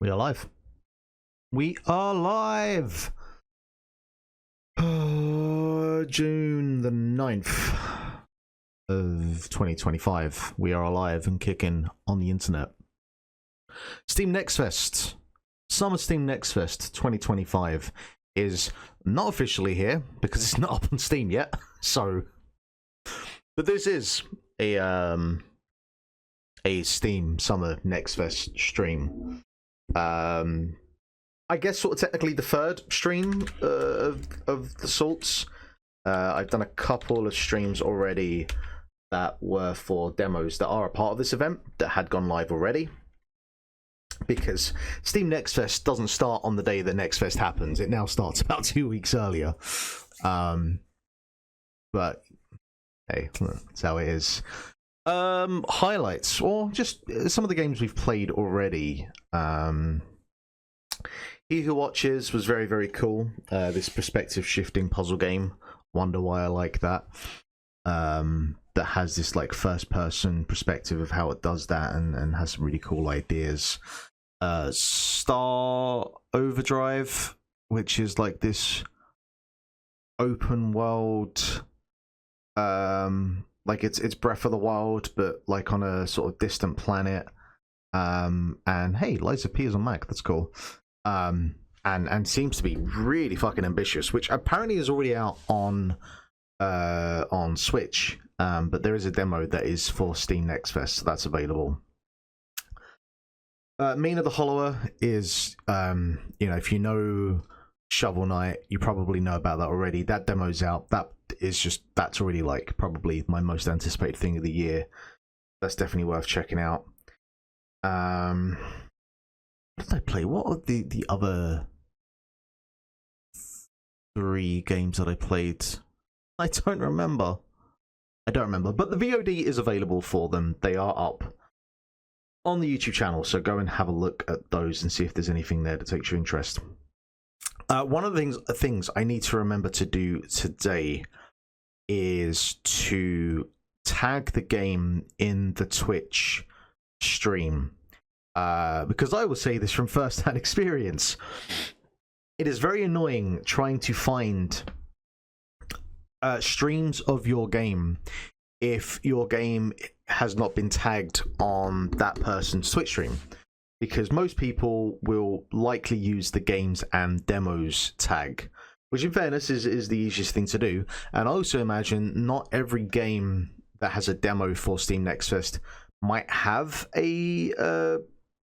We are live. We are live! June the 9th of 2025. We are alive and kicking on the internet. Steam Next Fest. Summer Steam Next Fest 2025 is not officially here because it's not up on Steam yet. So, but this is a Steam Summer Next Fest stream. I guess sort of technically the third stream of the sorts. I've done a couple of streams already that were for demos that are a part of this event that had gone live already. Because Steam Next Fest doesn't start on the day that Next Fest happens. It now starts about 2 weeks earlier. But hey, that's how it is. Highlights, or just some of the games we've played already. He Who Watches was very, very cool. This perspective shifting puzzle game. Wonder why I like that. That has this like first person perspective of how it does that, and has some really cool ideas. Star Overdrive, which is like this open world, like it's Breath of the Wild, but like on a sort of distant planet. And hey, Liza P is on Mac. That's cool. And seems to be really fucking ambitious, which apparently is already out on Switch. But there is a demo that is for Steam Next Fest, so that's available. Mina the Hollower is, if you know Shovel Knight, you probably know about that already. That demo's out. That's already like probably my most anticipated thing of the year. That's definitely worth checking out. What did I play? What are the other 3 games that I played? I don't remember. But the VOD is available for them. They are up on the YouTube channel, so go and have a look at those and see if there's anything there that takes your interest. One of the things I need to remember to do today is to tag the game in the Twitch stream. Because I will say this from first-hand experience, it is very annoying trying to find streams of your game if your game has not been tagged on that person's Twitch stream, because most people will likely use the games and demos tag, which in fairness is the easiest thing to do. And I also imagine not every game that has a demo for Steam Next Fest might have a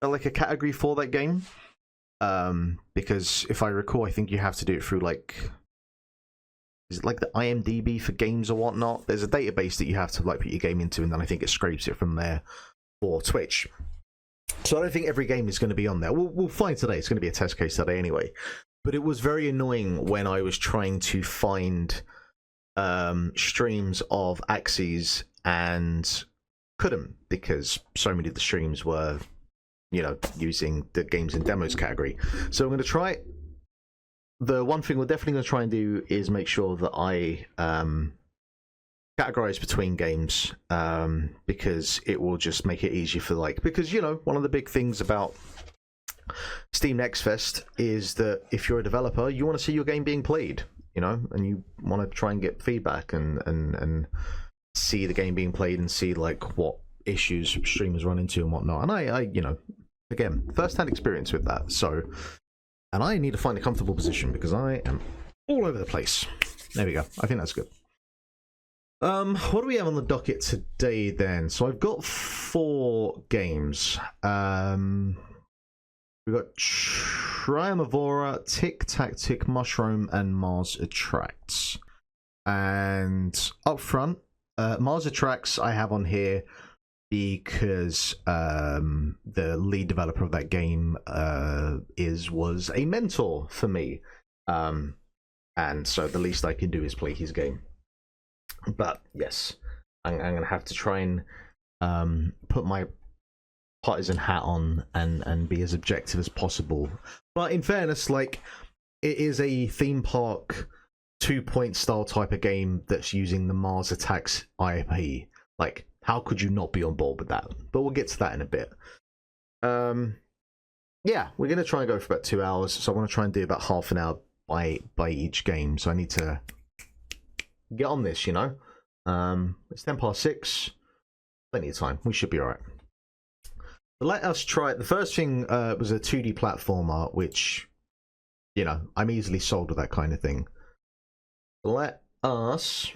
category for that game, because if I recall, I think you have to do it through is it like the IMDb for games or whatnot? There's a database that you have to like put your game into, and then I think it scrapes it from there for Twitch. So I don't think every game is going to be on there. We'll find today. It's going to be a test case today anyway. But it was very annoying when I was trying to find streams of Axyz and couldn't, because so many of the streams were using the games and demos category. So I'm going to try. The one thing we're definitely going to try and do is make sure that I categorize between games, because it will just make it easier for because one of the big things about Steam Next Fest is that if you're a developer, you want to see your game being played, and you want to try and get feedback and see the game being played and see what issues streamers run into and whatnot. And I again, first-hand experience with that. And I need to find a comfortable position because I am all over the place. There we go. I think that's good. What do we have on the docket today then? So I've got 4 games. We've got Triumvira, Tic Tactic, Mushroam, and Mars Attracts. And up front, Mars Attracts I have on here because the lead developer of that game was a mentor for me, and so the least I can do is play his game. But yes, I'm gonna have to try and put my partisan hat on and be as objective as possible. But in fairness, it is a theme park 2-point style type of game that's using the Mars Attacks IP. How could you not be on board with that? But we'll get to that in a bit. yeah, we're going to try and go for about 2 hours. So I want to try and do about half an hour by each game. So I need to get on this, you know. It's 6:10. Plenty of time. We should be all right. So let us try it. The first thing was a 2D platformer, which, you know, I'm easily sold with that kind of thing. Let us...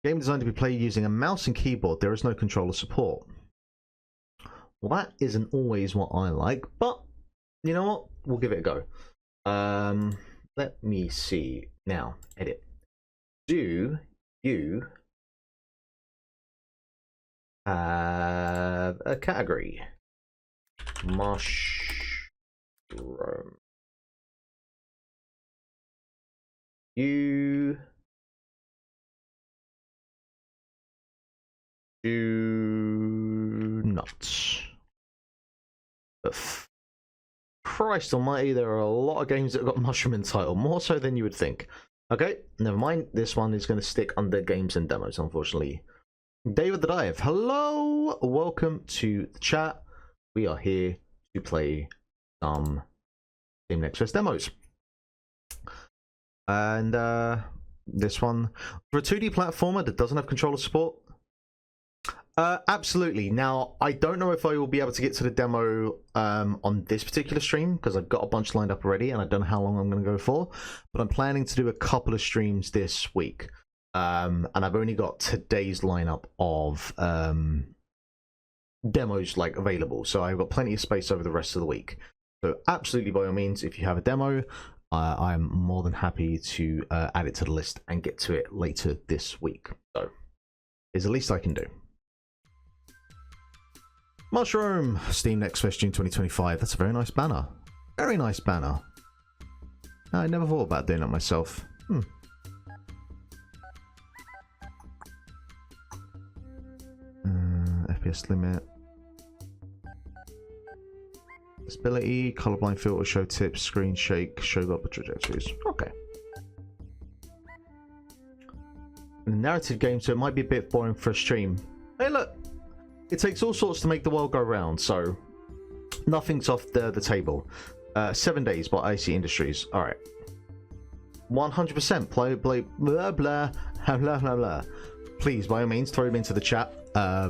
Game designed to be played using a mouse and keyboard. There is no controller support. Well, that isn't always what I like, but you know what? We'll give it a go. Let me see. Now, edit. Do you have a category? Mushroam. You do not. But Christ almighty, there are a lot of games that have got Mushroom in title, more so than you would think. Okay, never mind. This one is going to stick under games and demos, unfortunately. David the Dive, hello, welcome to the chat. We are here to play some Steam Next Fest demos. And this one, for a 2D platformer that doesn't have controller support, absolutely. Now, I don't know if I will be able to get to the demo on this particular stream, because I've got a bunch lined up already, and I don't know how long I'm going to go for, but I'm planning to do a couple of streams this week. And I've only got today's lineup of demos like available, so I've got plenty of space over the rest of the week. So absolutely, by all means, if you have a demo, I'm more than happy to add it to the list and get to it later this week. So it's the least I can do. Mushroam, Steam Next Fest June 2025. That's a very nice banner. Very nice banner. I never thought about doing that myself. FPS limit. Stability, colorblind filter, show tips, screen shake, show upward trajectories. Okay. A narrative game, so it might be a bit boring for a stream. Hey, look! It takes all sorts to make the world go round, so nothing's off the table. 7 Days by IC Industries. All right. 100% play blah blah blah blah blah blah. Please, by all means, throw them into the chat. Yeah,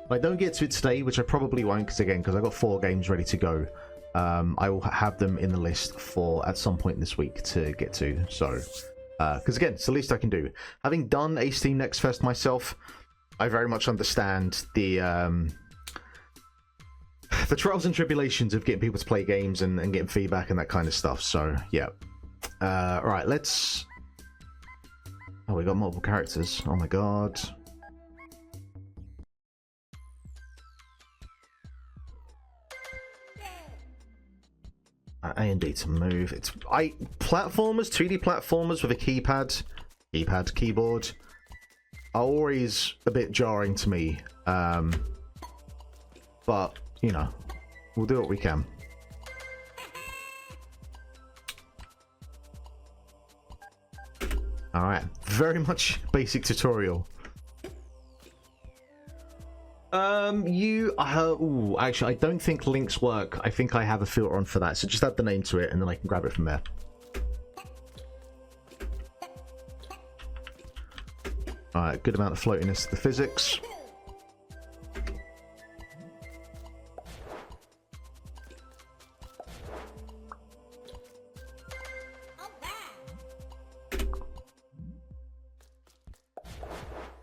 if I don't get to it today, which I probably won't, because I've got 4 games ready to go. I will have them in the list for at some point this week to get to. So, because again, it's the least I can do. Having done a Steam Next Fest myself, I very much understand the trials and tribulations of getting people to play games and getting feedback and that kind of stuff. So, yeah. Right, let's... Oh, we got multiple characters. Oh my god. A and D to move. It's platformers, 2D platformers with a keypad, keyboard are always a bit jarring to me. But you know, we'll do what we can. All right, very much basic tutorial. Ooh, actually, I don't think links work. I think I have a filter on for that, so just add the name to it, and then I can grab it from there. All right, good amount of floatiness to the physics.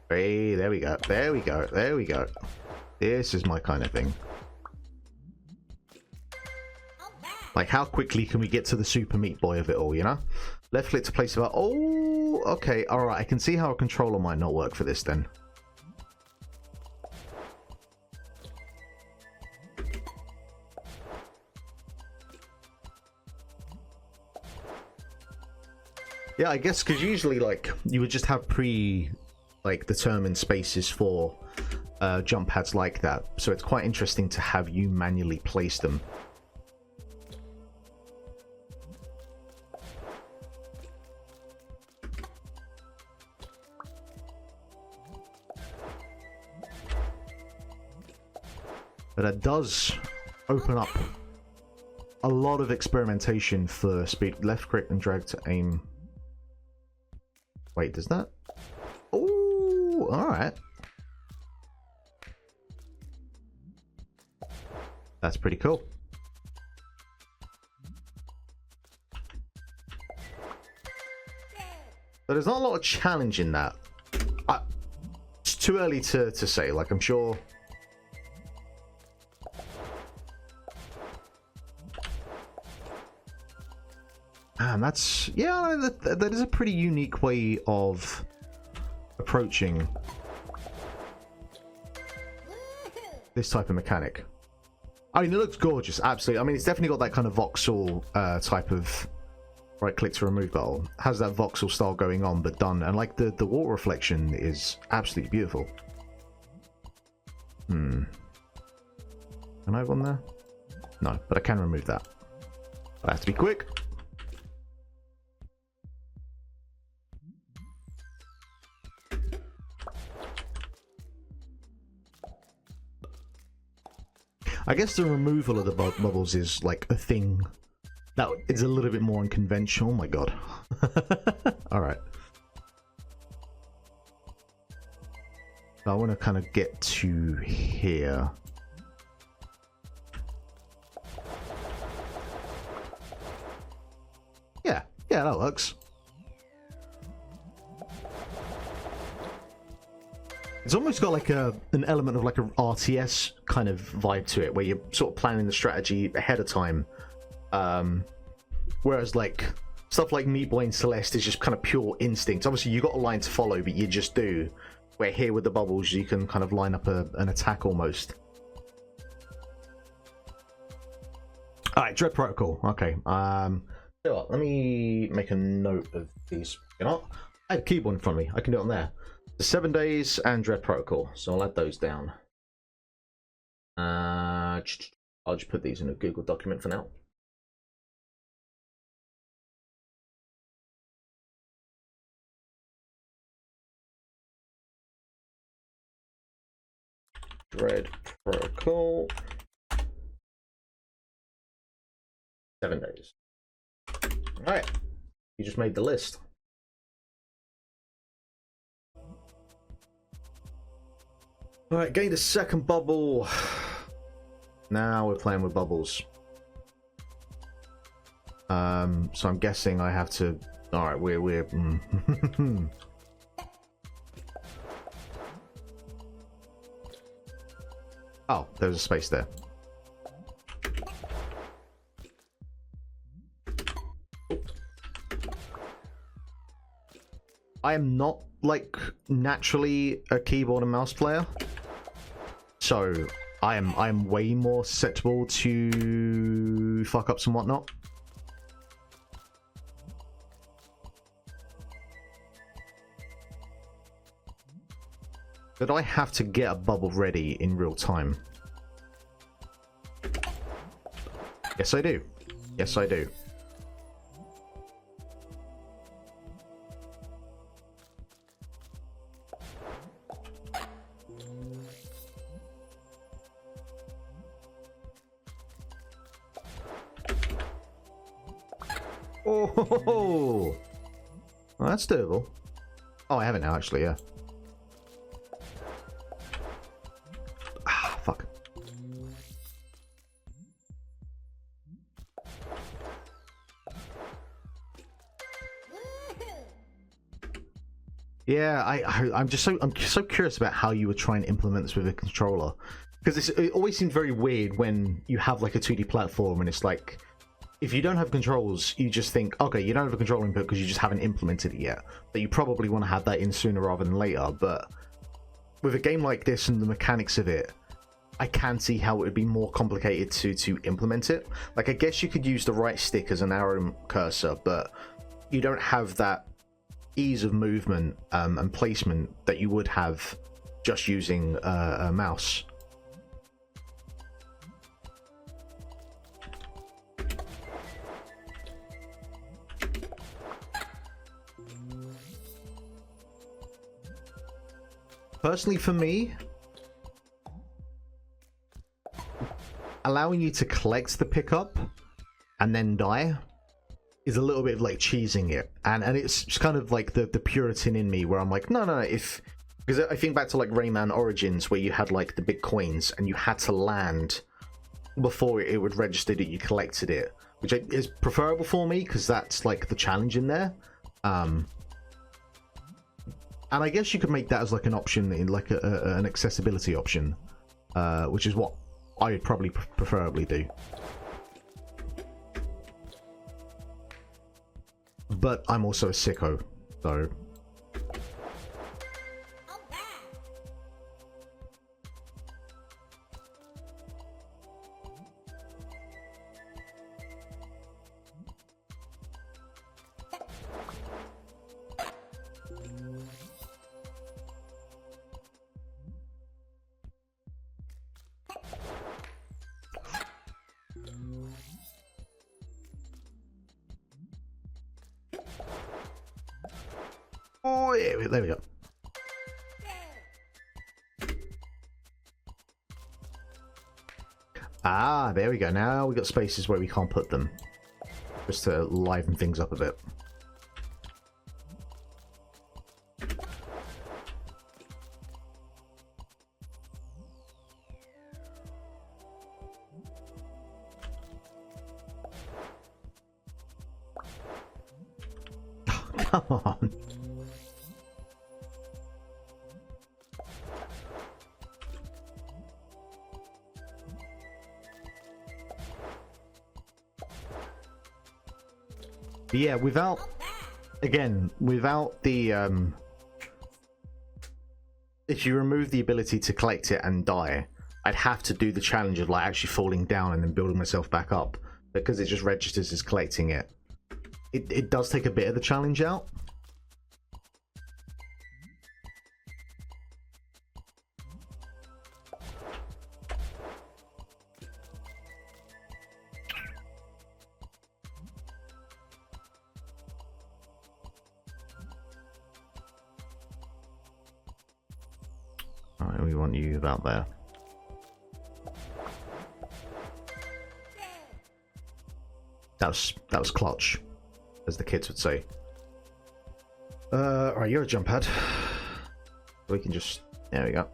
Hey, there we go. There we go. There we go. This is my kind of thing. Like, how quickly can we get to the Super Meat Boy of it all, you know? Left click to place about... Oh, okay. All right. I can see how a controller might not work for this then. Yeah, I guess because usually, like, you would just have determined spaces for jump pads like that, so it's quite interesting to have you manually place them. But it does open up a lot of experimentation for speed. Left click and drag to aim. Wait, does that? Oh, alright. That's pretty cool. But there's not a lot of challenge in that. It's too early to say. Like, I'm sure... And that's... Yeah, that is a pretty unique way of approaching this type of mechanic. I mean, it looks gorgeous, absolutely. I mean, it's definitely got that kind of voxel type of right-click to remove button. Has that voxel style going on, but done. And, like, the water reflection is absolutely beautiful. Can I have one there? No, but I can remove that. I have to be quick. I guess the removal of the bubbles is like a thing that is a little bit more unconventional. Oh my god. Alright. I want to kind of get to here. Yeah, that works. It's almost got like an element of like a RTS kind of vibe to it, where you're sort of planning the strategy ahead of time. Whereas like stuff like Meat Boy and Celeste is just kind of pure instinct. Obviously you got a line to follow, but you just do. Where here with the bubbles you can kind of line up an attack almost. Alright, Dread Protocol. Okay. So what, let me make a note of these. You know what? I have a keyboard in front of me. I can do it on there. The 7 days and Dread Protocol. So I'll add those down. I'll just put these in a Google document for now. Dread Protocol. 7 days. Alright. You just made the list. Alright, gained a second bubble. Now we're playing with bubbles. So I'm guessing I have to... Alright, we're... Oh, there's a space there. I am not, like, naturally a keyboard and mouse player. So, I am way more susceptible to fuck-ups and whatnot. But I have to get a bubble ready in real time. Yes, I do. Yes, I do. Oh, well, that's doable. Oh, I have it now, actually, yeah. Ah, fuck. Yeah, I'm so curious about how you would try and implement this with a controller, because it always seems very weird when you have like a 2D platform and it's like, if you don't have controls, you just think, okay, you don't have a control input because you just haven't implemented it yet. But you probably want to have that in sooner rather than later. But with a game like this and the mechanics of it, I can see how it would be more complicated to implement it. Like, I guess you could use the right stick as an arrow cursor, but you don't have that ease of movement and placement that you would have just using a mouse. Personally, for me, allowing you to collect the pickup and then die is a little bit of like cheesing it, and it's just kind of like the Puritan in me where I'm like, no, because I think back to like Rayman Origins where you had like the big coins and you had to land before it would register that you collected it, which is preferable for me because that's like the challenge in there. And I guess you could make that as like an option in like an accessibility option, which is what I would probably preferably do. But I'm also a sicko, so... Oh, yeah, there we go. Ah, there we go. Now we got spaces where we can't put them. Just to liven things up a bit. Come on. But yeah, without the if you remove the ability to collect it and die, I'd have to do the challenge of like actually falling down and then building myself back up, because it just registers as collecting it. It does take a bit of the challenge out. Alright, we want you about there. That was clutch, as the kids would say. Alright, you're a jump pad. We can just... There we go.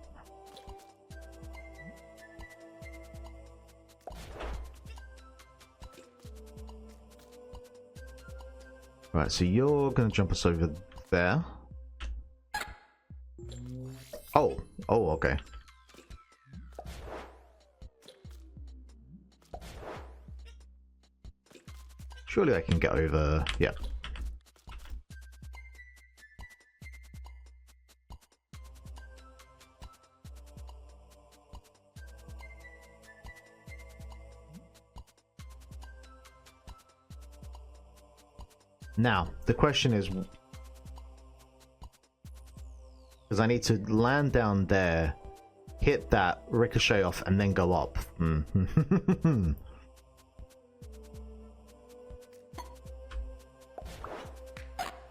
Right, so you're going to jump us over there. Oh, okay. Surely I can get over... Yeah. Now, the question is... Because I need to land down there, hit that, ricochet off, and then go up.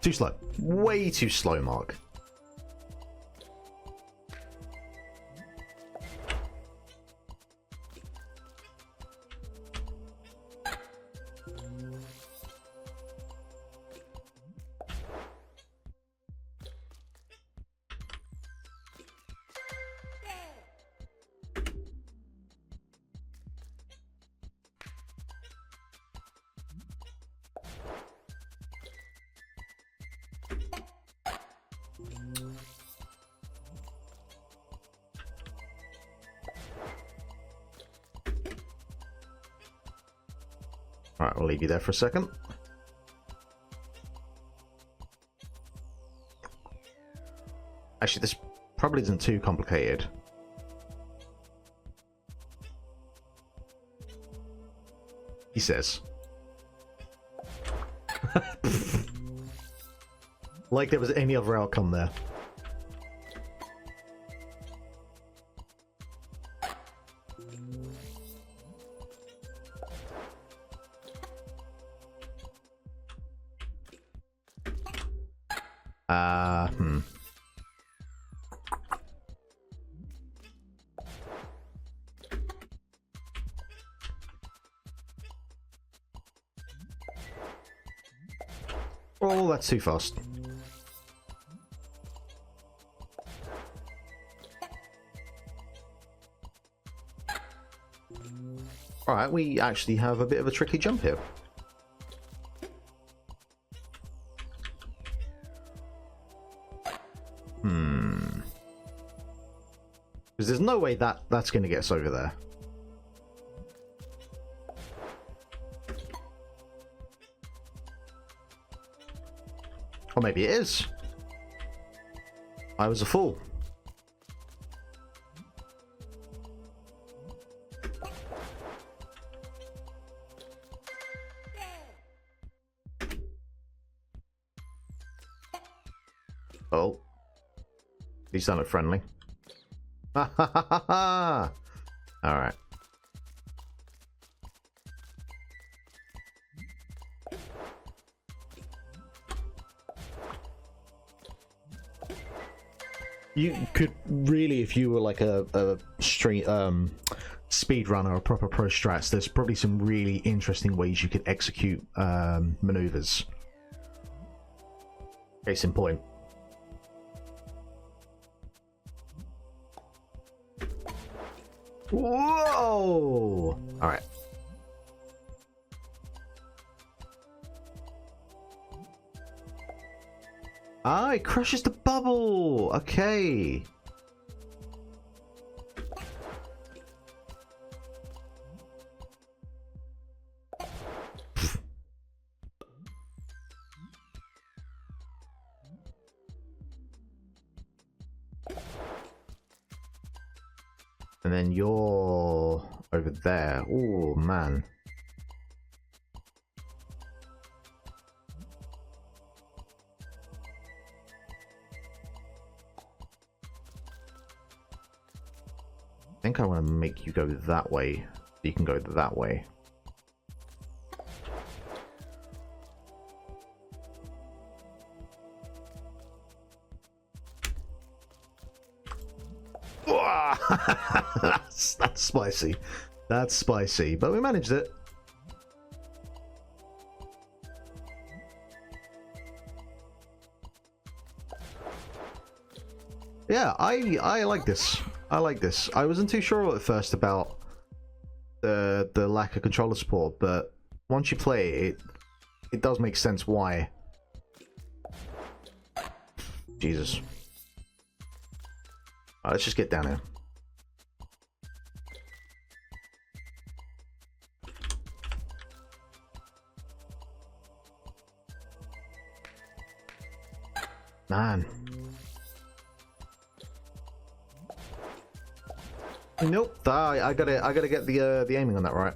Too slow. Way too slow, Mark. Alright, we'll leave you there for a second. Actually, this probably isn't too complicated. He says. Like there was any other outcome there. Oh, that's too fast. Alright, we actually have a bit of a tricky jump here. Because there's no way that's going to get us over there. Or maybe it is. I was a fool. Oh. He sounded friendly. Ha ha ha ha ha! Alright. You could really, if you were like a street speed runner or proper pro strats, there's probably some really interesting ways you could execute maneuvers. Case in point. Whoa! Alright. Ah, it crushes the bubble! Okay. And then you're over there. Oh, man. I think I want to make you go that way. You can go that way. That's spicy. That's spicy, but we managed it. Yeah, I like this. I like this. I wasn't too sure at first about the lack of controller support, but once you play it, it does make sense why. Jesus. Alright, let's just get down here. Man. Nope. I gotta get the aiming on that right.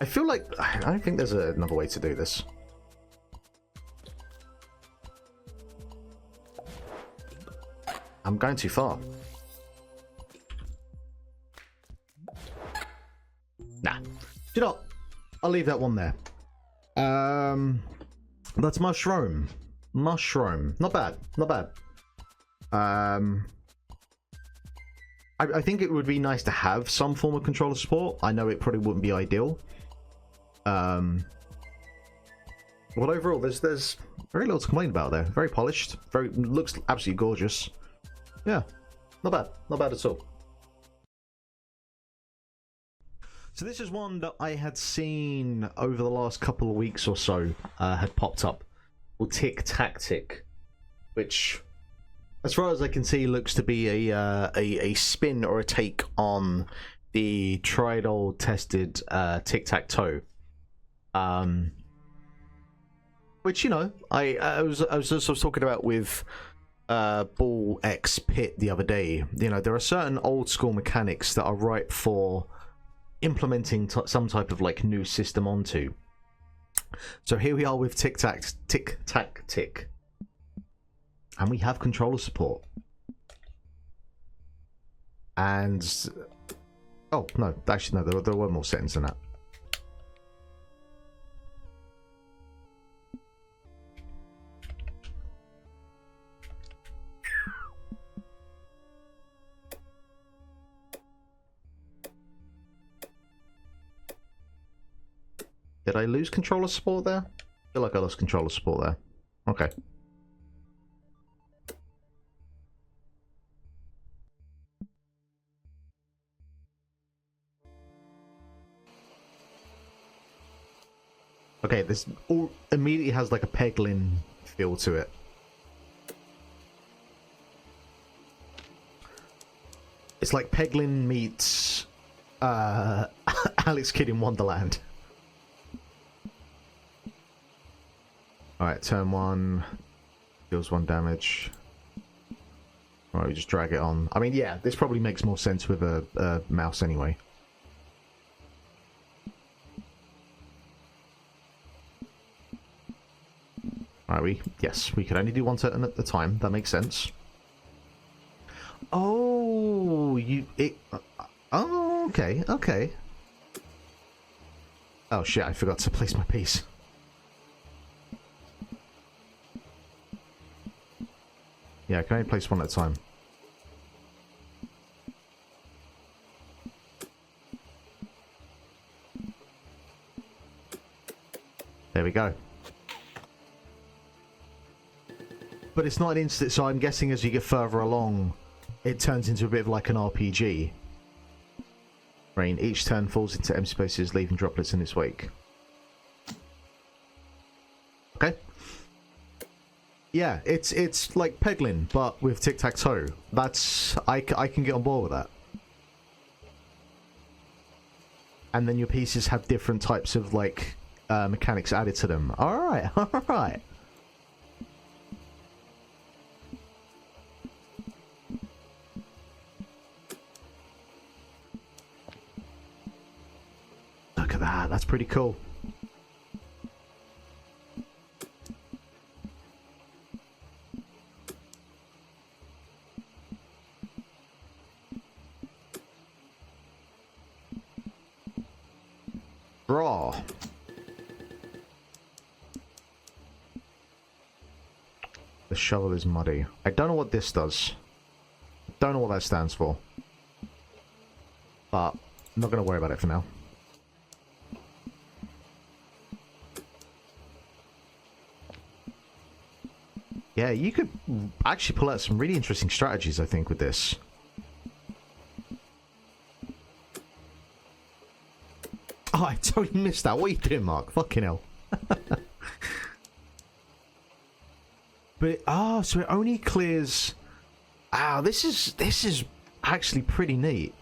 I feel like I don't think there's another way to do this. I'm going too far. Nah. You know, I'll leave that one there. That's Mushroam. Mushroam. Not bad. Not bad. I think it would be nice to have some form of controller support. I know it probably wouldn't be ideal. But overall, there's very little to complain about there. Very polished. Looks absolutely gorgeous. Yeah, not bad. Not bad at all. So this is one that I had seen over the last couple of weeks or so, had popped up. Well, Tic Tactic, which, as far as I can see, looks to be a spin or a take on the tried old tested tic-tac-toe. Which, you know, I was talking about with Ball X Pit the other day. You know, there are certain old school mechanics that are ripe for implementing some type of like new system onto. So here we are with Tic Tactic, and we have controller support. And oh no, actually no, there were more settings than that. Did I lose controller support there? I feel like I lost controller support there. Okay. Okay, this all immediately has like a Peglin feel to it. It's like Peglin meets Alex Kidd in Wonderland. Alright, turn 1. Deals 1 damage. Alright, we just drag it on. I mean, yeah, this probably makes more sense with a mouse anyway. Alright, yes, we could only do 1 turn at a time. That makes sense. Oh, oh, okay, okay. Oh shit, I forgot to place my piece. Yeah, I can only place 1 at a time. There we go. But it's not an instant, so I'm guessing as you get further along, it turns into a bit of like an RPG. Rain. Each turn falls into empty spaces, leaving droplets in its wake. Okay. Yeah, it's like Peglin, but with tic-tac-toe. That's... I can get on board with that. And then your pieces have different types of, like, mechanics added to them. Alright, alright. Look at that, that's pretty cool. Draw. The shovel is muddy. I don't know what this does. Don't know what that stands for. But I'm not going to worry about it for now. Yeah, you could actually pull out some really interesting strategies, I think, with this. Oh, I totally missed that. What are you doing, Mark? Fucking hell. But so it only clears. This is actually pretty neat.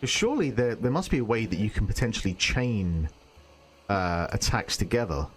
Surely there must be a way that you can potentially chain attacks together.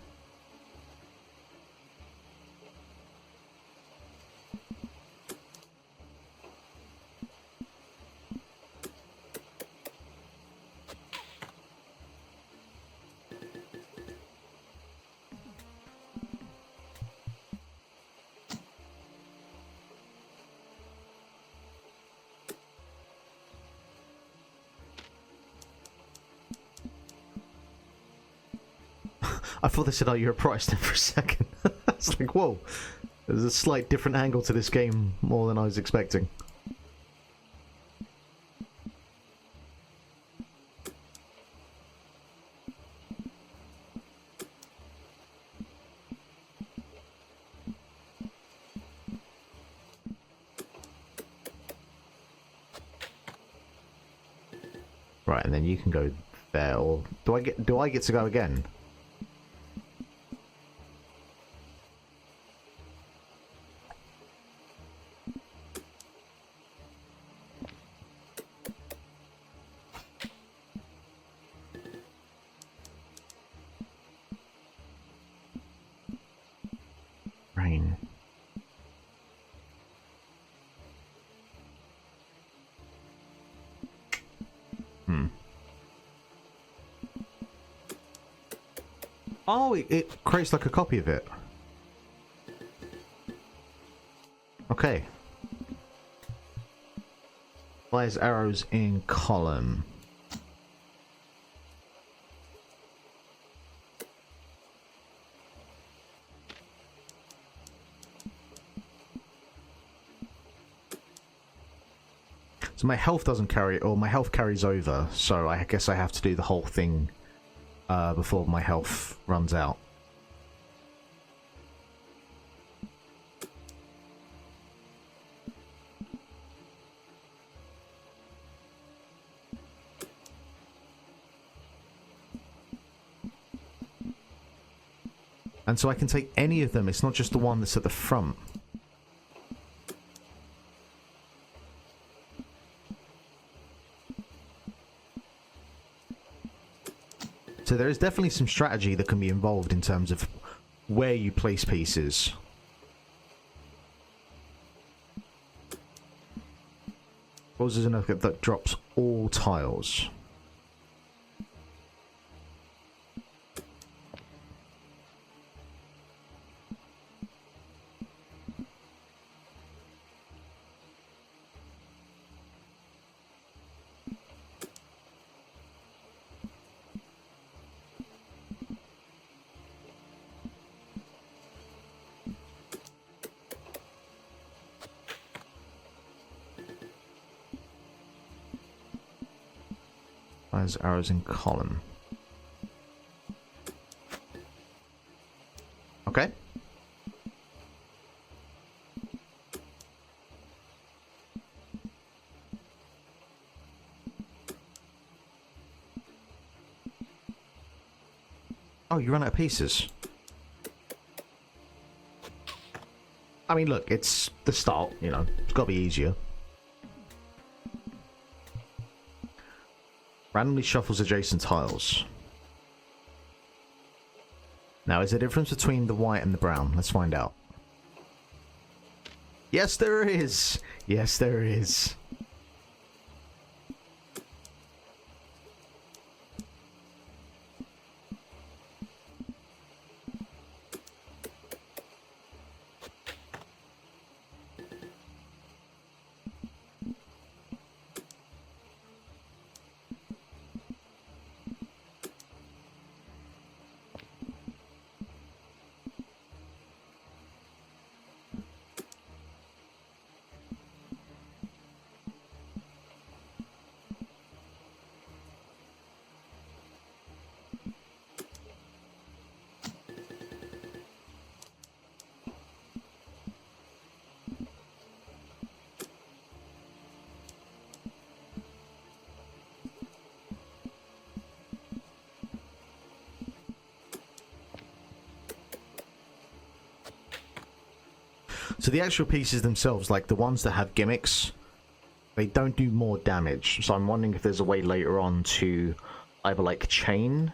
I thought they said, "Oh, you're a Protestant" for a second. It's like, whoa. There's a slight different angle to this game, more than I was expecting. Right, and then you can go there, or do I get to go again? Rain. Oh, it creates like a copy of it. Okay. Fires arrows in column. So So my health doesn't carry, or my health carries over, so I guess I have to do the whole thing before my health runs out. And so I can take any of them, it's not just the one that's at the front. So there is definitely some strategy that can be involved in terms of where you place pieces. Suppose there's enough that drops all tiles. As arrows in column. Okay. Oh, you run out of pieces. I mean, look, it's the start, you know, it's got to be easier. Randomly shuffles adjacent tiles. Now, is there a difference between the white and the brown? Let's find out. Yes, there is! Yes, there is. So the actual pieces themselves, like the ones that have gimmicks, they don't do more damage. So I'm wondering if there's a way later on to either like chain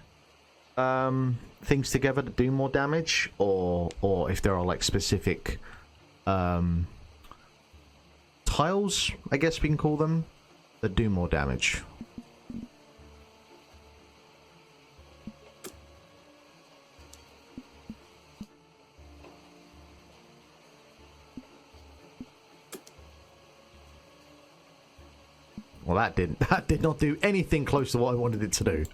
things together to do more damage, or if there are like specific tiles, I guess we can call them, that do more damage. Well, that did not do anything close to what I wanted it to do.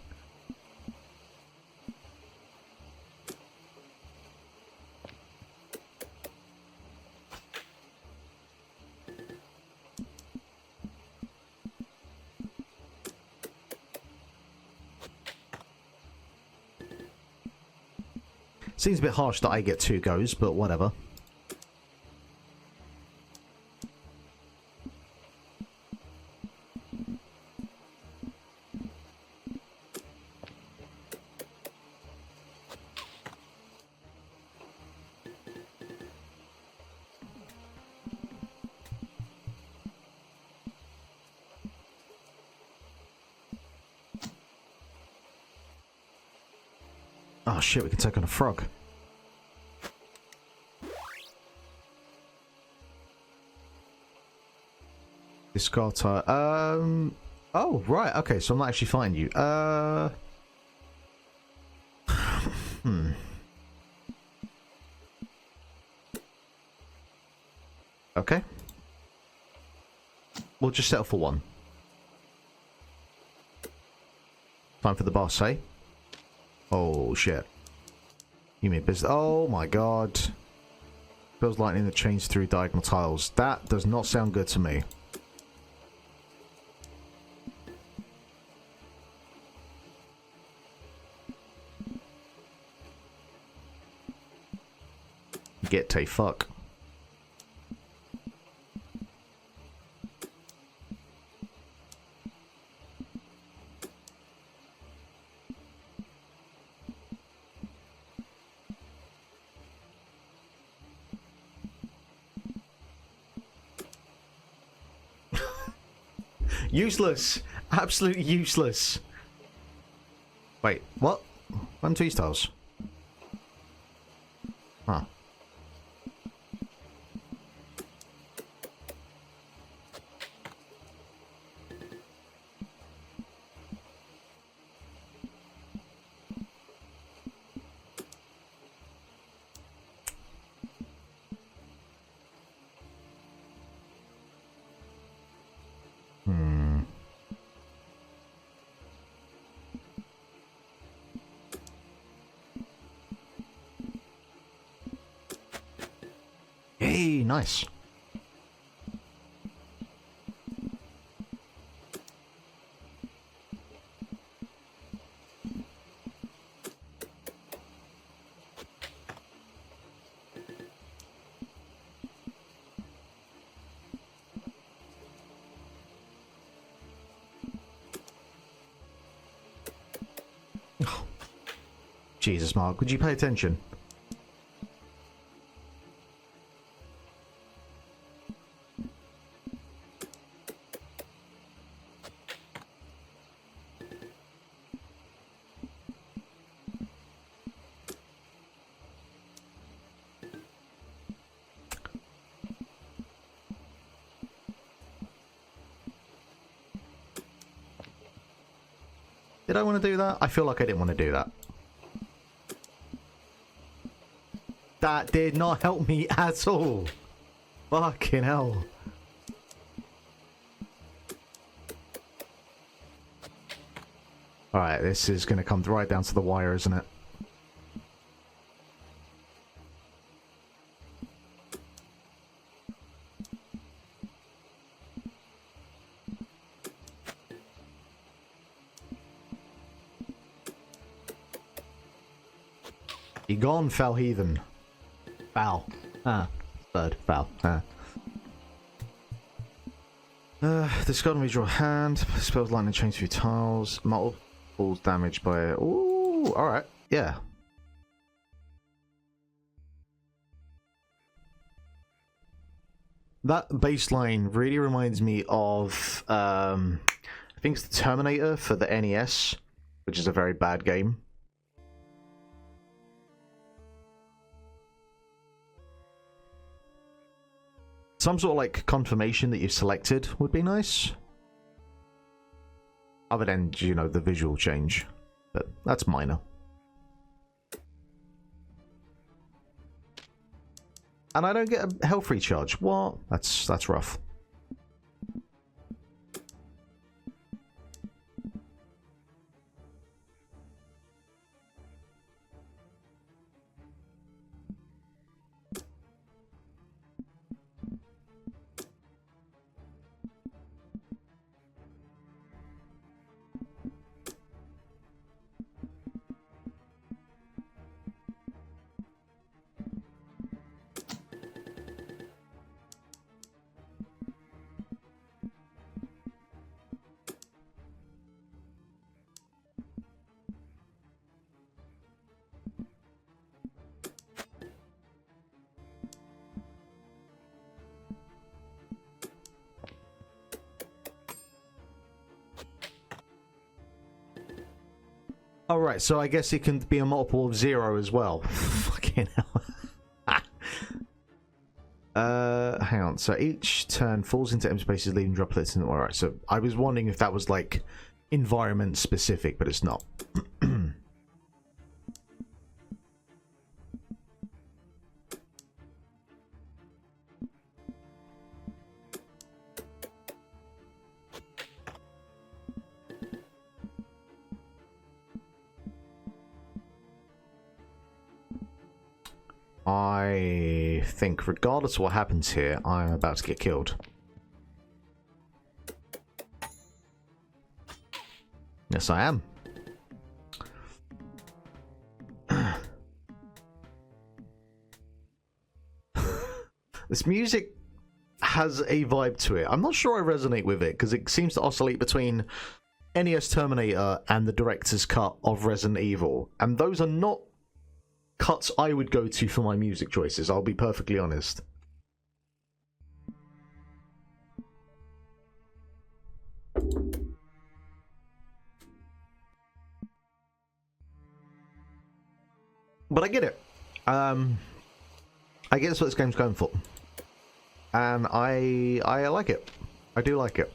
Seems a bit harsh that I get 2 goes, but whatever. Oh shit, we can take on a frog. Discard tile. Oh, right, okay, so I'm not actually fighting you. Okay. We'll just settle for 1. Time for the boss, eh? Oh, shit. You mean business? Oh, my God. Feels lightning that chains through diagonal tiles. That does not sound good to me. Get a fuck. Useless! Absolutely useless! Wait, what? I'm T-Styles. Huh. Hey, nice. Jesus, Mark, would you pay attention? Did I want to do that? I feel like I didn't want to do that. That did not help me at all. Fucking hell. Alright, this is going to come right down to the wire, isn't it? You gone, foul heathen. Foul. Ah. Bird. Foul. Ah. Discard and redraw a hand. Spells lightning chain through tiles. Multiple damage by... Ooh, alright. Yeah. That baseline really reminds me of... I think it's the Terminator for the NES, which is a very bad game. Some sort of like confirmation that you've selected would be nice. Other than, you know, the visual change. But that's minor. And I don't get a health recharge. What? That's rough. Alright, so I guess it can be a multiple of 0 as well. Fucking hell. Hang on. So each turn falls into empty spaces, leaving droplets in the... Alright, so I was wondering if that was like environment specific, but it's not. I think regardless of what happens here, I'm about to get killed. Yes, I am. This music has a vibe to it. I'm not sure I resonate with it because it seems to oscillate between NES Terminator and the director's cut of Resident Evil, and those are not cuts I would go to for my music choices, I'll be perfectly honest. But I get it. I guess what this game's going for, and I like it. I do like it.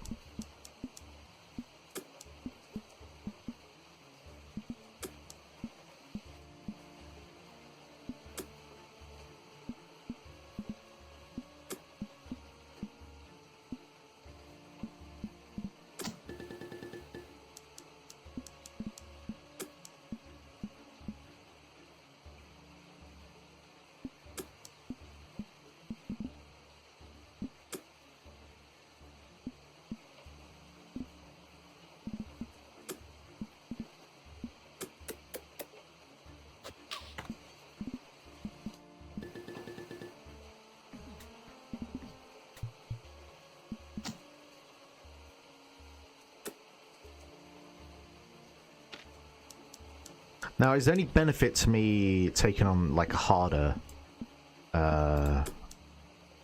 Now, is there any benefit to me taking on, like, a harder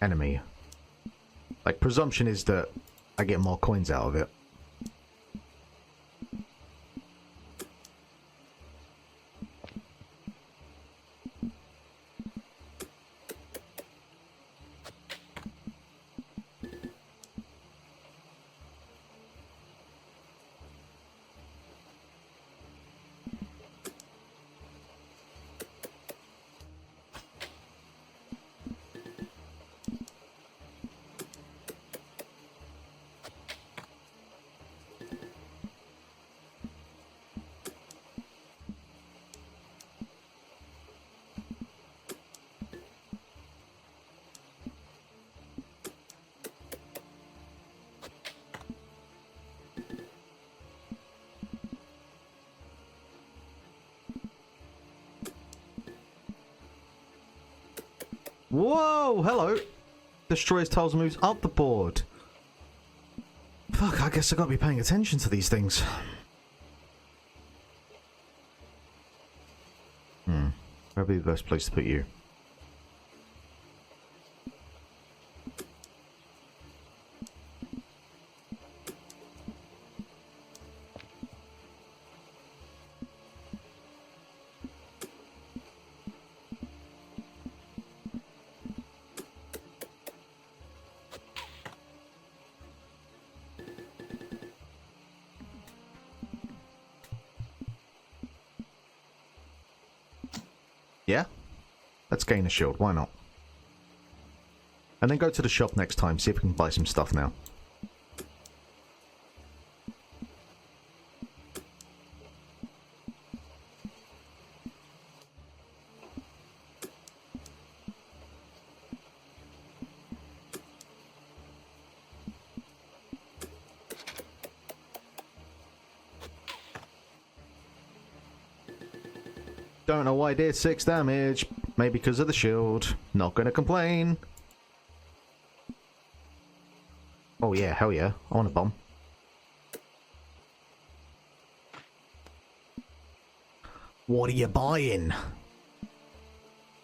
enemy? Like, presumption is that I get more coins out of it. Whoa, hello. Destroys tiles and moves up the board. Fuck, I guess I gotta be paying attention to these things. Where'd be the best place to put you? Yeah? Let's gain a shield, why not? And then go to the shop next time, see if we can buy some stuff now. Don't know why I did 6 damage. Maybe because of the shield. Not gonna complain. Oh yeah, hell yeah. I want a bomb. What are you buying?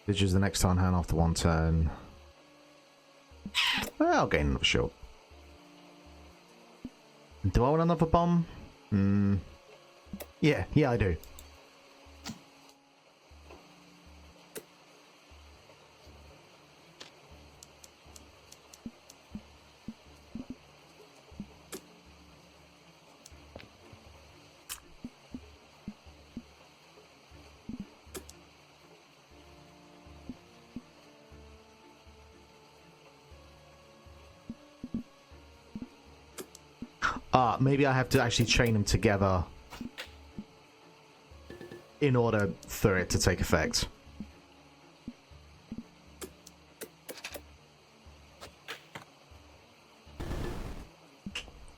This is the next turn hand after 1 turn. I'll gain another shield. Do I want another bomb? Yeah, I do. Maybe I have to actually chain them together in order for it to take effect.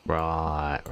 Right.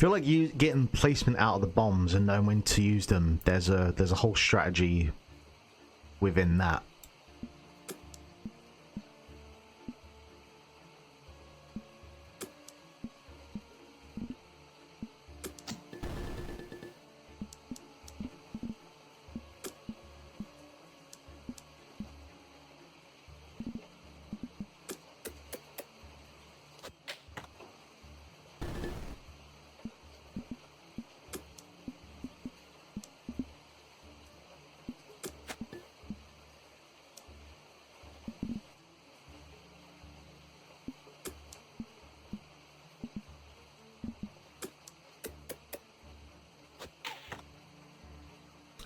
feel like you getting placement out of the bombs and knowing when to use them. There's a whole strategy within that.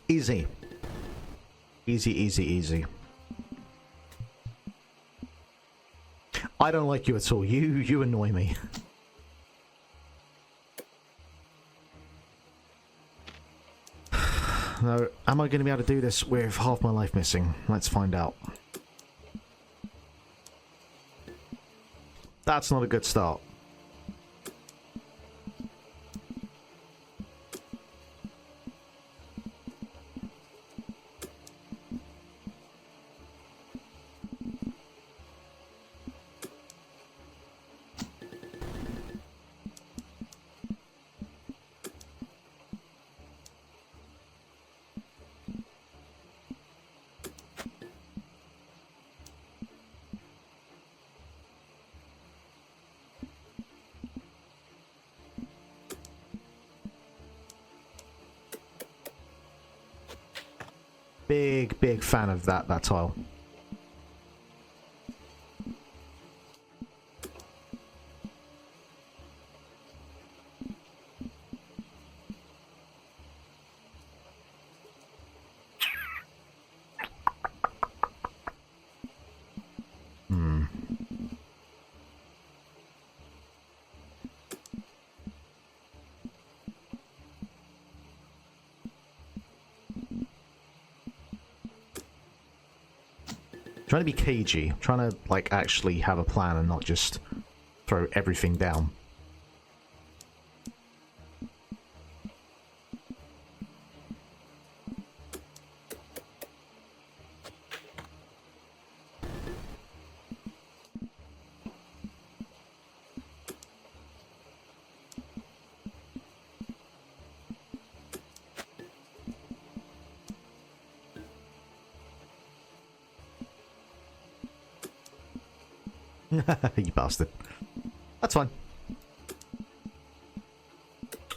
Easy. Easy, easy, easy. I don't like you at all. You annoy me. No, am I going to be able to do this with half my life missing? Let's find out. That's not a good start. Big fan of that tile. Trying to be cagey, trying to like actually have a plan and not just throw everything down. You bastard. That's fine.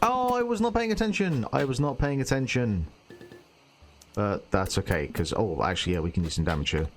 Oh, I was not paying attention. I was not paying attention. But that's okay, because... Oh, actually, yeah, we can do some damage here.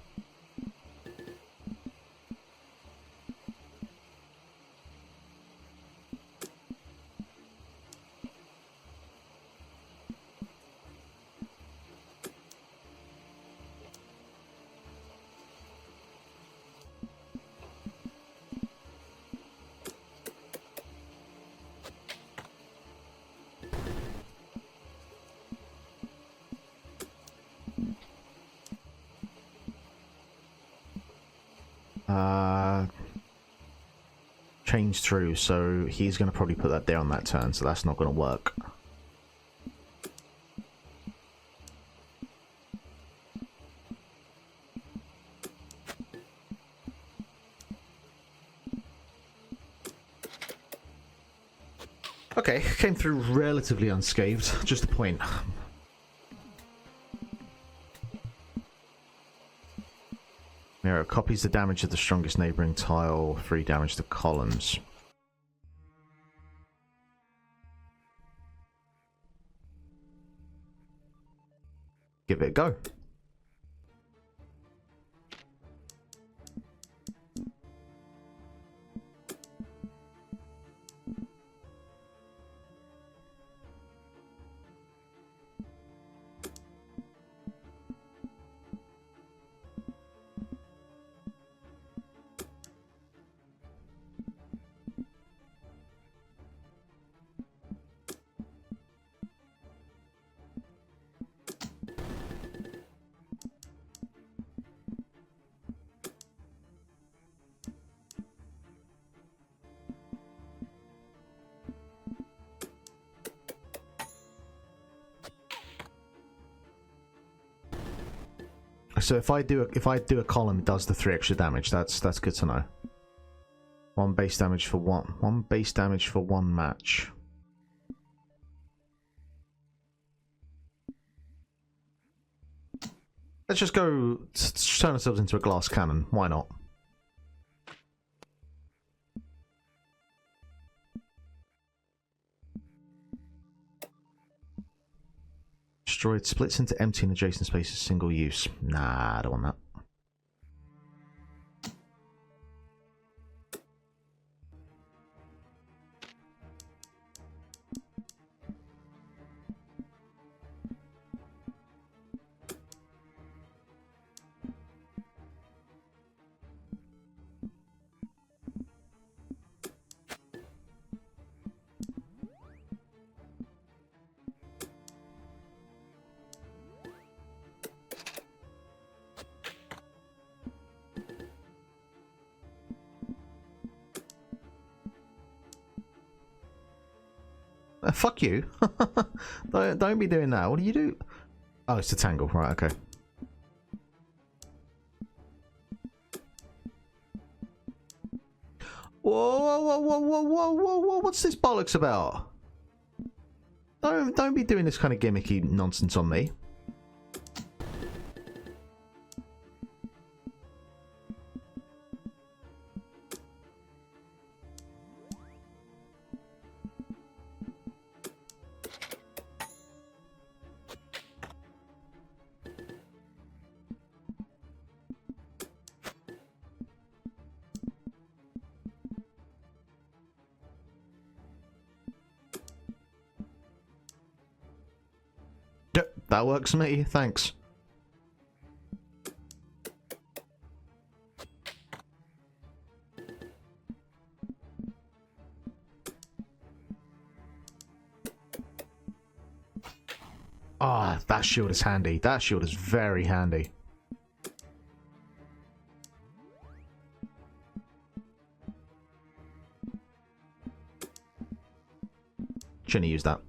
Change through, so he's going to probably put that there on that turn, so that's not going to work. Okay, came through relatively unscathed, just a point. Mirror copies the damage of the strongest neighbouring tile, 3 damage to columns. Give it a go. So if I do a column, it does the 3 extra damage. That's good to know. 1 base damage for one base damage for 1 match. Let's just go turn ourselves into a glass cannon. Why not? Destroyed splits into empty and adjacent spaces, single use. Nah, I don't want that. Fuck you. Don't be doing that. What do you do? Oh, it's a tangle. Right, okay. Whoa, what's this bollocks about? Don't be doing this kind of gimmicky nonsense on me. That works for me, thanks. Ah, that shield is handy. That shield is very handy. Shouldn't have used that.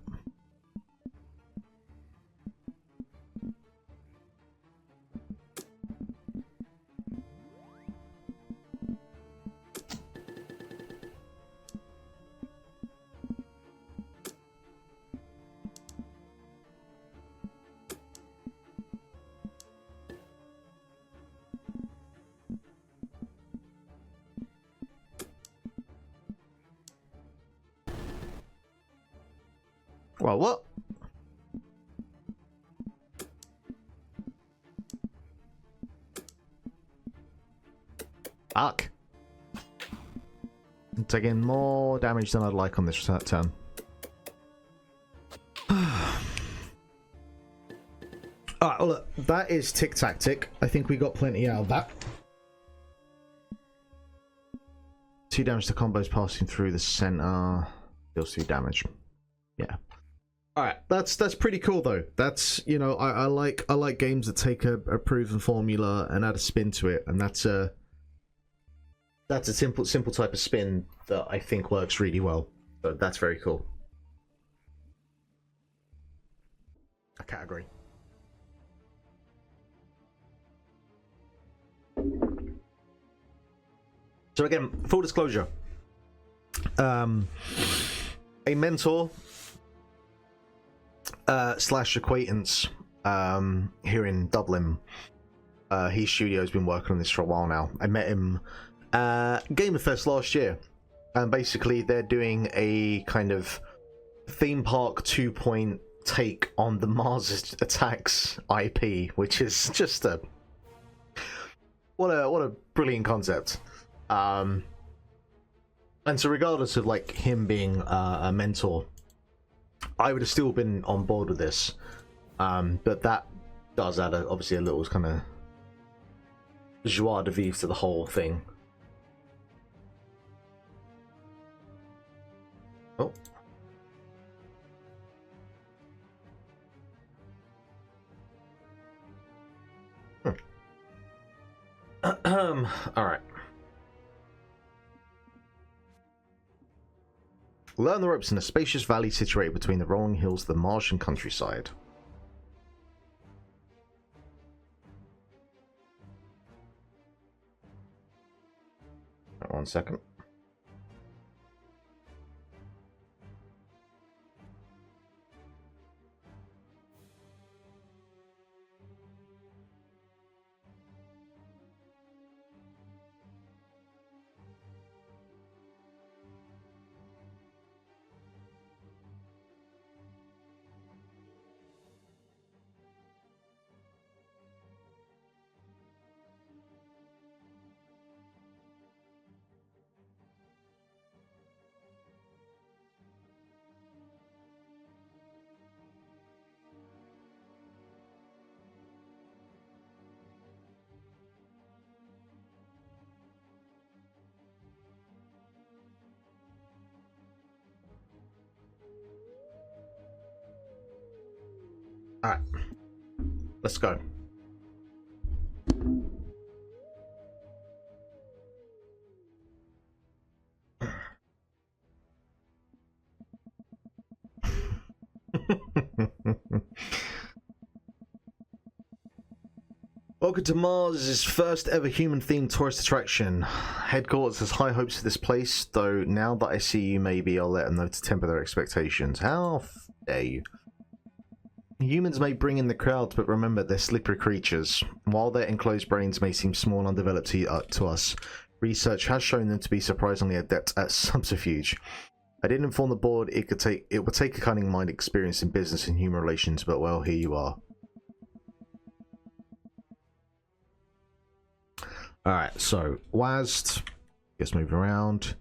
Well, what? Fuck. I'm taking more damage than I'd like on this turn. Alright, well look, that is Tic Tactic. I think we got plenty out of that. 2 damage to combos passing through the center. Deals 2 damage. Yeah. Alright, that's pretty cool though. That's, you know, I like games that take a proven formula and add a spin to it, and that's a simple type of spin that I think works really well. So that's very cool. A category. So again, full disclosure. A mentor slash acquaintance here in Dublin. His studio's been working on this for a while now. I met him Gamer Fest last year, and basically they're doing a kind of theme park 2-point take on the Mars Attacks IP, which is just a what a brilliant concept. And so regardless of like him being a mentor, I would have still been on board with this, but that does add obviously a little kind of joie de vivre to the whole thing. Oh. All right. Learn the ropes in a spacious valley situated between the rolling hills of the marsh and countryside. 1 second. All right, let's go. Welcome to Mars' first ever human-themed tourist attraction. Headquarters has high hopes for this place, though now that I see you, maybe I'll let them know to temper their expectations. How dare you? Humans may bring in the crowd, but remember, they're slippery creatures. While their enclosed brains may seem small and undeveloped to us, research has shown them to be surprisingly adept at subterfuge. I did inform the board it would take a cunning mind experienced in business and human relations, but well, here you are. Alright, so WASD, just move around,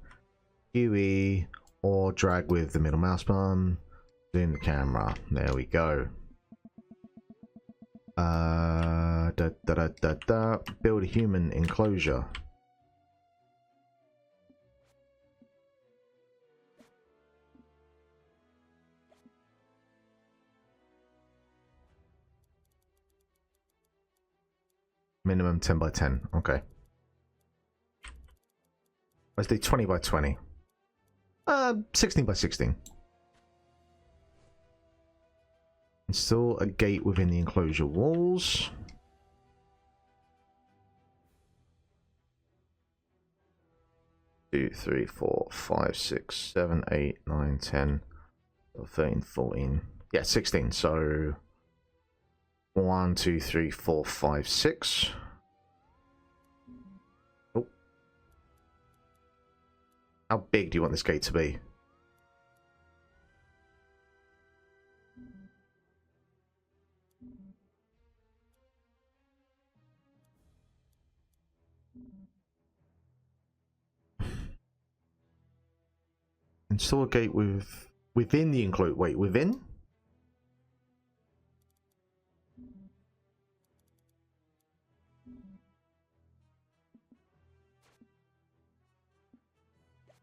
QE, or drag with the middle mouse button, zoom the camera, there we go. Build a human enclosure. Minimum 10 by 10, okay. Let's do 20 by 20. 16 by 16. Install a gate within the enclosure walls. Two, 3, 4, 5, 6, 7, 8, 9, 10, 13, 14. Yeah, 16. So 1, 2, 3, 4, 5, 6. Oh. How big do you want this gate to be? Install a gate within the enclosure. Wait, within?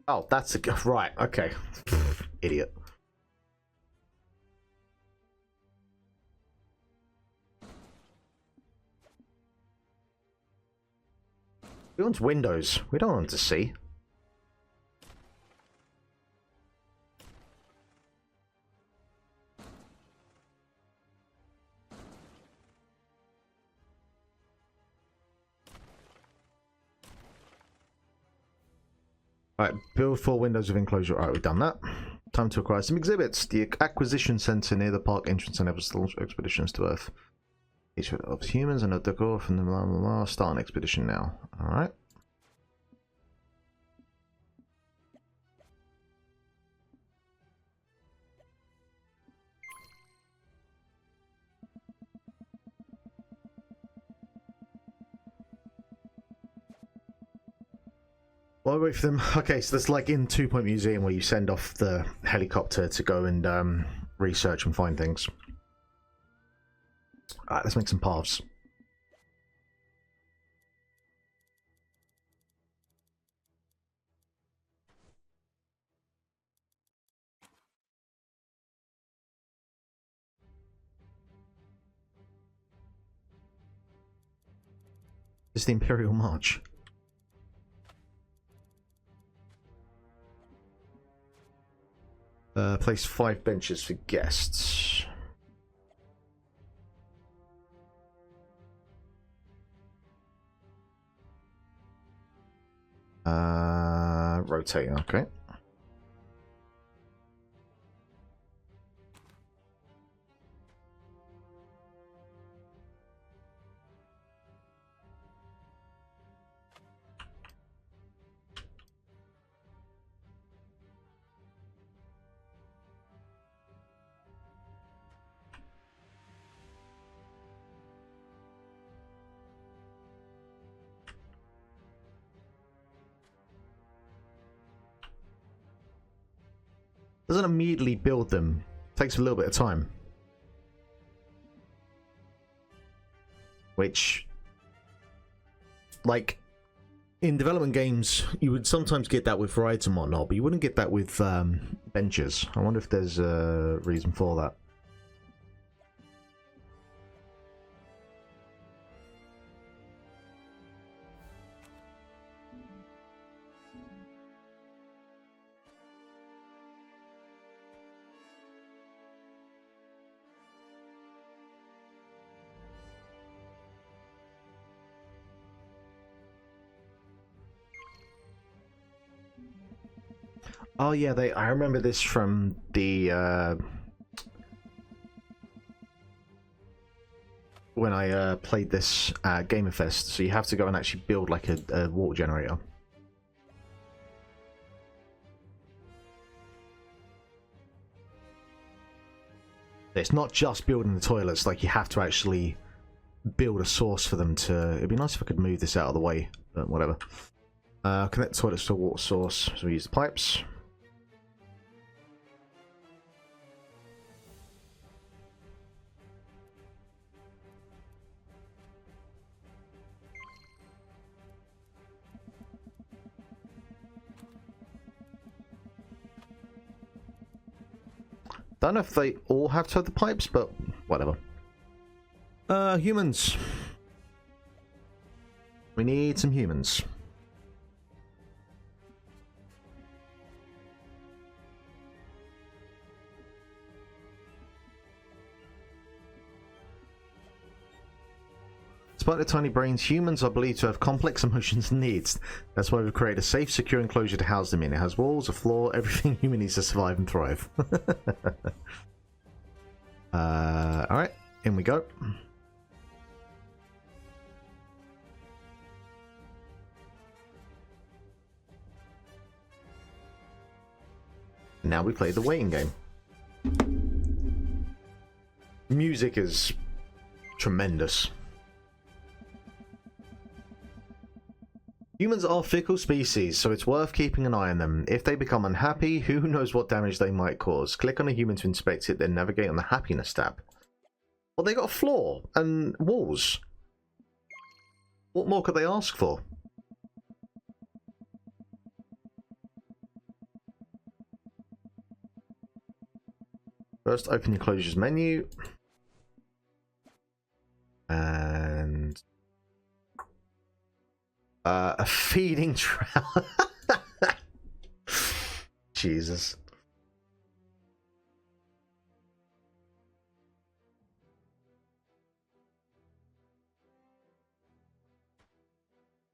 Oh, that's a right. Okay, idiot. We want windows. We don't want to see. Alright, build 4 windows of enclosure. Alright, we've done that. Time to acquire some exhibits. The acquisition center near the park entrance enables launch expeditions to Earth. Each of humans and a decor from the blah blah blah. Start an expedition now. Alright. Well, I wait for them. Okay, so that's like in 2 Point Museum where you send off the helicopter to go and research and find things. Alright, let's make some paths. This is the Imperial March. Place 5 benches for guests. Rotate, okay. Doesn't immediately build them. Takes a little bit of time. Which, like, in development games, you would sometimes get that with rides and whatnot, but you wouldn't get that with benches. I wonder if there's a reason for that. Oh yeah, I remember this from the when I played this at Gamer Fest. So you have to go and actually build like a water generator. It's not just building the toilets, like you have to actually build a source for them to... It'd be nice if I could move this out of the way, but whatever. Connect the toilets to a water source, so we use the pipes. Don't know if they all have to have the pipes, but whatever. Humans. We need some humans. Despite their tiny brains, humans are believed to have complex emotions and needs. That's why we've created a safe, secure enclosure to house them in. It has walls, a floor, everything human needs to survive and thrive. Alright, in we go. Now we play the waiting game. Music is tremendous. Humans are fickle species, so it's worth keeping an eye on them. If they become unhappy, who knows what damage they might cause. Click on a human to inspect it, then navigate on the happiness tab. Well, they got a floor and walls. What more could they ask for? First, open the enclosures menu. And... a feeding trout. Jesus.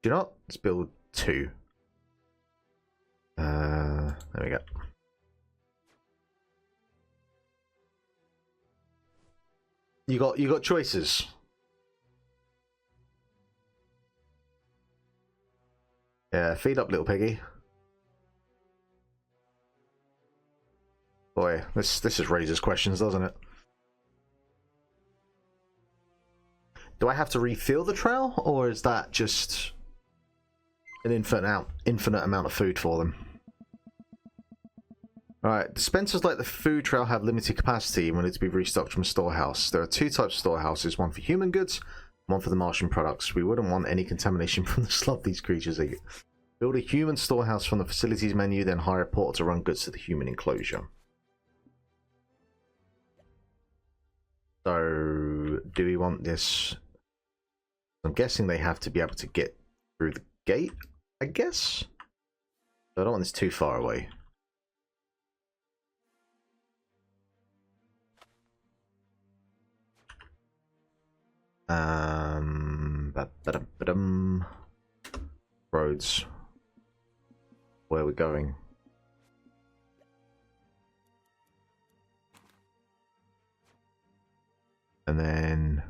Do you know what? Let's build 2. There we go. You got choices. Yeah, feed up, little piggy. Boy, this just raises questions, doesn't it? Do I have to refill the trail, or is that just an infinite amount of food for them? Alright, dispensers like the food trail have limited capacity and will need to be restocked from a storehouse. There are 2 types of storehouses, one for human goods, one for the Martian products. We wouldn't want any contamination from the slop these creatures eat. Build a human storehouse from the facilities menu, then hire a porter to run goods to the human enclosure. So, do we want this? I'm guessing they have to be able to get through the gate, I guess? So I don't want this too far away. Roads. Where are we going? And then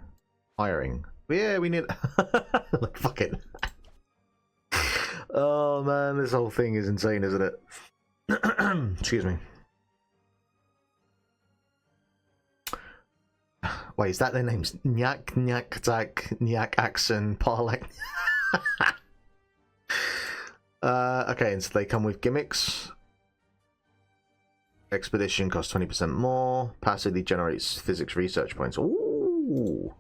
hiring. Yeah, we need. Like, fuck it. Oh man, this whole thing is insane, isn't it? Excuse me. Wait, is that their names? Nyak, Nyak, Tak, Nyak, Axyz, Parlak. Okay, and so they come with gimmicks. Expedition costs 20% more. Passively generates physics research points. Ooh.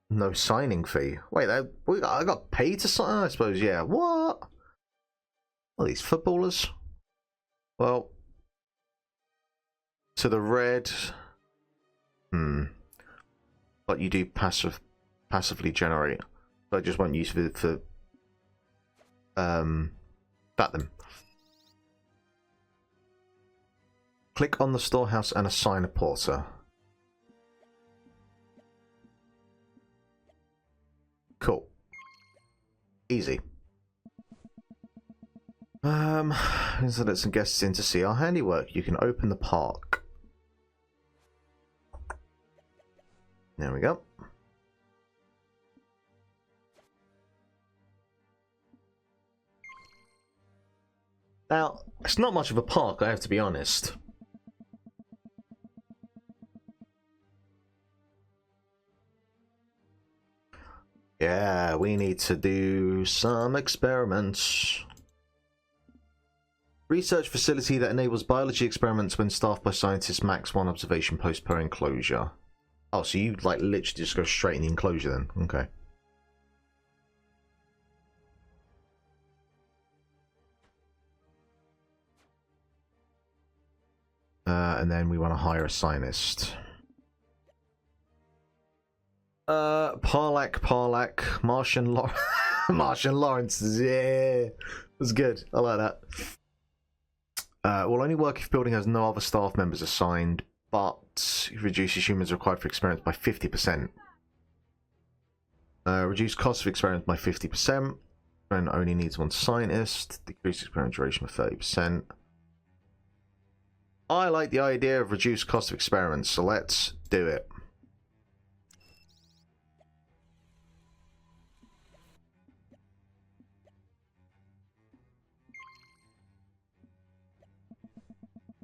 No signing fee. Wait, I got paid to sign? I suppose, yeah. What? All these footballers? Well, to the red. But you do passively generate. So I just won't use for that then. Click on the storehouse and assign a porter. Cool. Easy. So let some guests in to see our handiwork. You can open the park. There we go. Now, it's not much of a park, I have to be honest. Yeah, we need to do some experiments. Research facility that enables biology experiments when staffed by scientists, max 1 observation post per enclosure. Oh, so you like literally just go straight in the enclosure then? Okay. And then we want to hire a scientist. Parlak, Martian Lawrence. Yeah, that's good. I like that. Will only work if building has no other staff members assigned, but reduces humans required for experiments by 50%. Reduce cost of experiments by 50%. And only needs 1 scientist. Decrease experiment duration by 30%. I like the idea of reduced cost of experiments, so let's do it.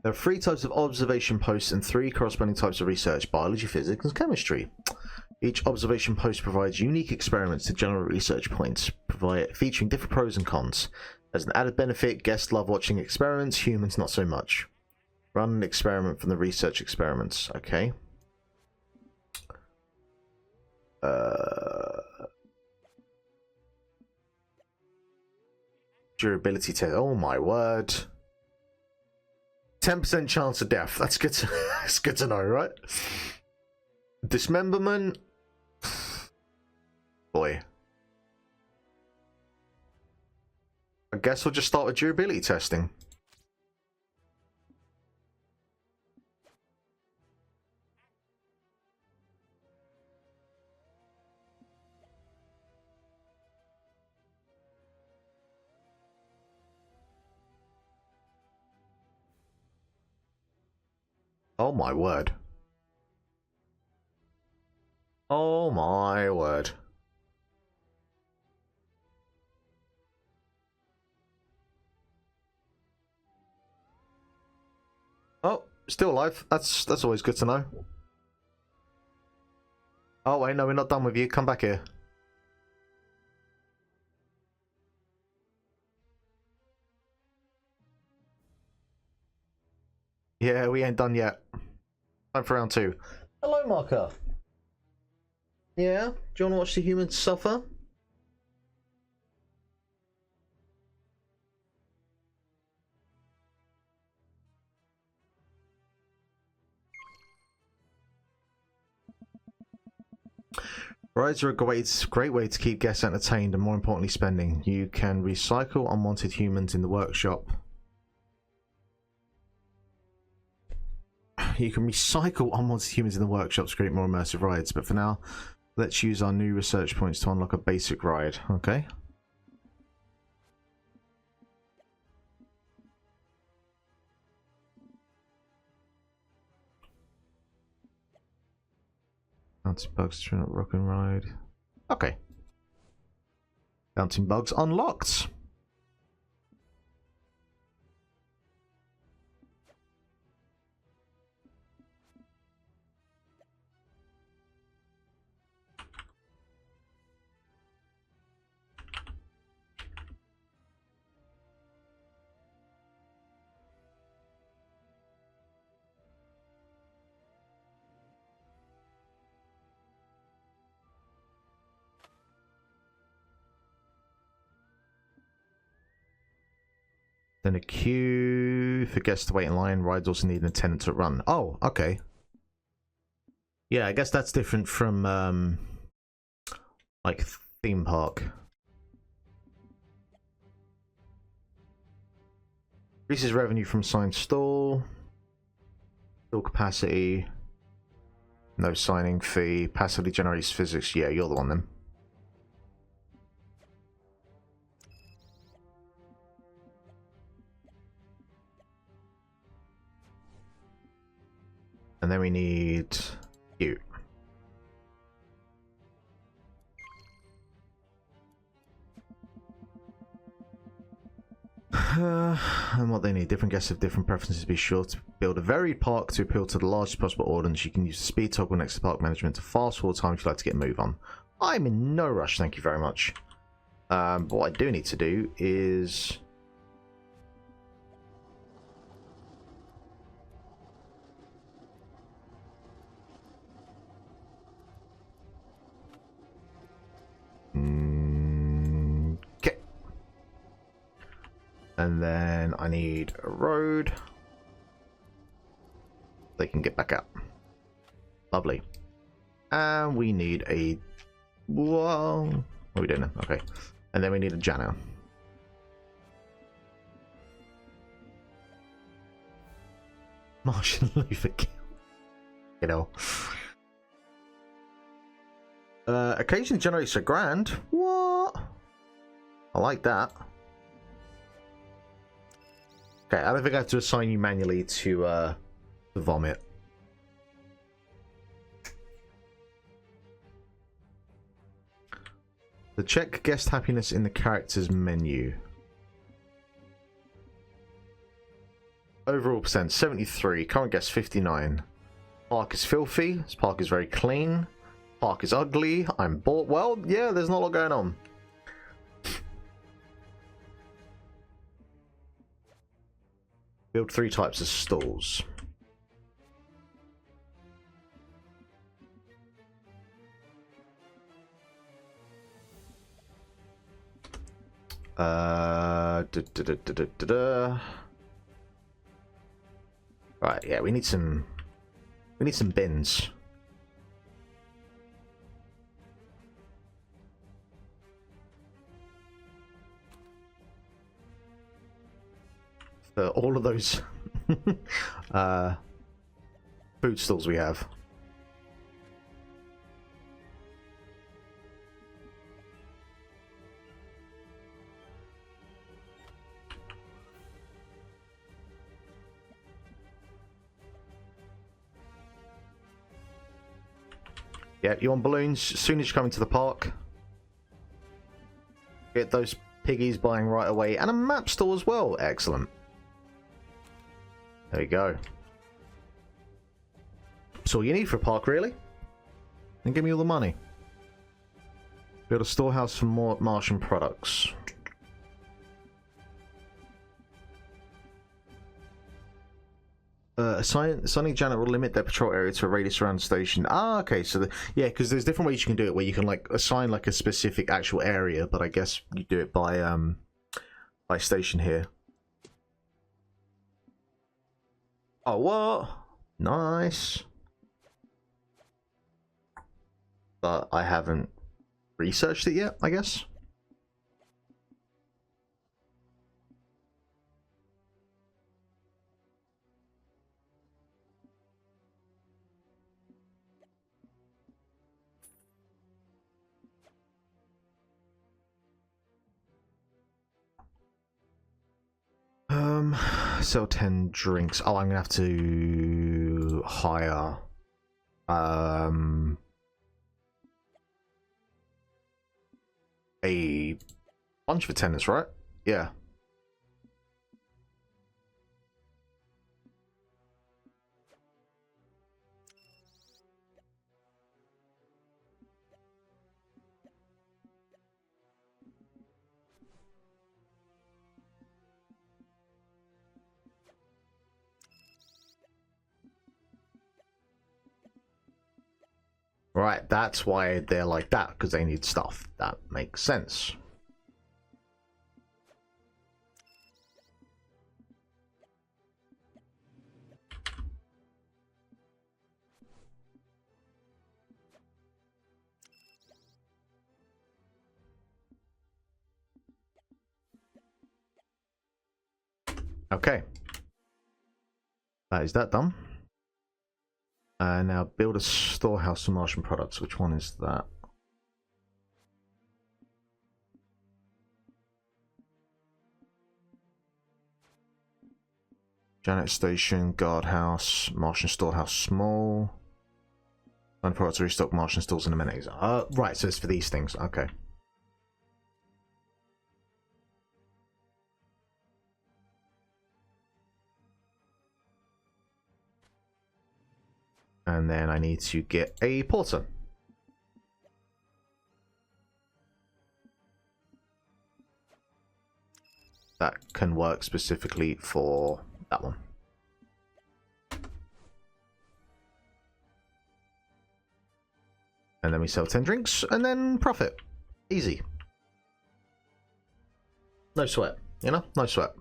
There are 3 types of observation posts and 3 corresponding types of research: biology, physics, and chemistry. Each observation post provides unique experiments to generate research points, featuring different pros and cons. As an added benefit, guests love watching experiments, humans not so much. Run an experiment from the research experiments. Okay. Durability test. Oh my word. 10% chance of death. That's good to, that's good to know, right? Dismemberment. Boy. I guess we'll just start with durability testing. Oh my word. Oh my word. Oh, still alive. That's always good to know. Oh wait, no, we're not done with you. Come back here. Yeah, we ain't done yet. Time for round 2. Hello, Marker. Yeah? Do you want to watch the humans suffer? Rides are a great way to keep guests entertained and, more importantly, spending. You can recycle unwanted humans in the workshop. You can recycle unwanted humans in the workshop to create more immersive rides, but for now, Let's use our new research points to unlock a basic ride. Okay. Bouncing bugs, rock and ride. Okay. Bouncing bugs unlocked. Then a queue for guests to wait in line. Rides also need an attendant to run. Oh, okay. Yeah, I guess that's different from like theme park. Increases revenue from signed stall. Stall capacity. No signing fee. Passively generates physics. Yeah, you're the one then. And then we need you. And what they need. Different guests have different preferences. Be sure to build a varied park to appeal to the largest possible audience. You can use the speed toggle next to park management to fast forward time if you'd like to get a move on. I'm in no rush, thank you very much. But what I do need to do is... Okay. And then I need a road. They can get back out. Lovely. And we need a... Well, what are we doing now? Okay. And then we need a Jano. Martian Luther King. You know. Occasionally generates $1,000. What? I like that. Okay, I don't think I have to assign you manually to vomit. The check guest happiness in the characters menu. Overall percent 73. Current guest 59. Park is filthy. This park is very clean. Park is ugly. I'm bored. Well, yeah, there's not a lot going on. Build 3 types of stalls. Right, yeah, we need some bins. For all of those food stalls we have. Yeah, you want balloons as soon as you come into the park. Get those piggies buying right away. And a map store as well. Excellent. There you go. That's all you need for a park, really. And give me all the money. Build a storehouse for more Martian products. Assigning Janet will limit their patrol area to a radius around the station. Ah, okay. So, yeah, because there's different ways you can do it, where you can like assign like a specific actual area, but I guess you do it by station here. Oh, what? Nice. But I haven't researched it yet, I guess. Sell 10 drinks. Oh, I'm gonna have to hire a bunch of attendants, right? Yeah. Right, that's why they're like that, because they need stuff. That makes sense. Okay. Is that done? Now build a storehouse of Martian products. Which one is that? Janet Station, Guardhouse, Martian Storehouse Small. Find products to restock Martian stores in a minute. Right, so it's for these things. Okay. And then I need to get a porter. That can work specifically for that one. And then we sell 10 drinks and then profit. Easy. No sweat, you know? No sweat.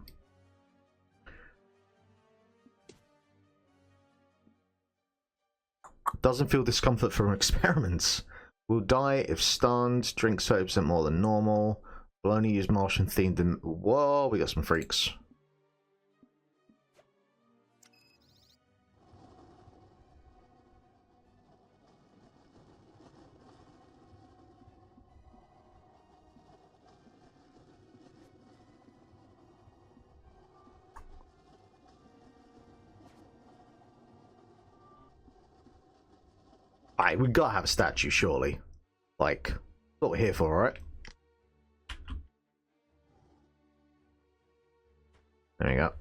Doesn't feel discomfort from experiments. Will die if stunned. Drink 30% more than normal. Will only use Martian themed. Whoa, we got some freaks. Alright, we gotta have a statue, surely. Like, what we're here for, right? There we go.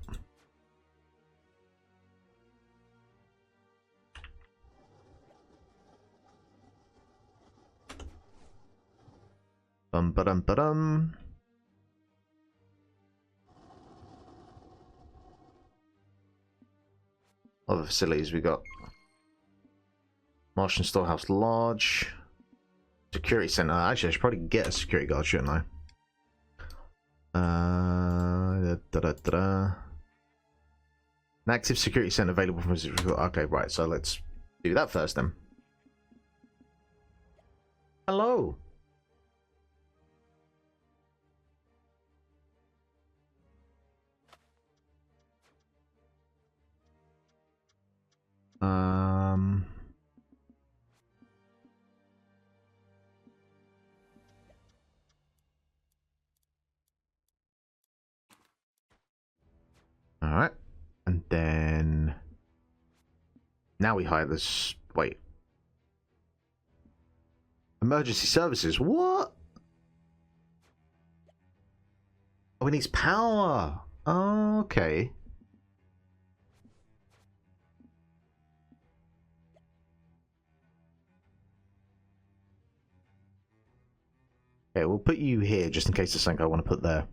Ba-dum. Other facilities we got. Martian Storehouse Large. Security Center. Actually, I should probably get a security guard, shouldn't I? An active security center available from... Okay, right. So let's do that first then. Hello. All right, and then now we hire this. Wait, emergency services. What? Oh, it needs power. Oh, okay. Okay, we'll put you here just in case there's something I want to put there.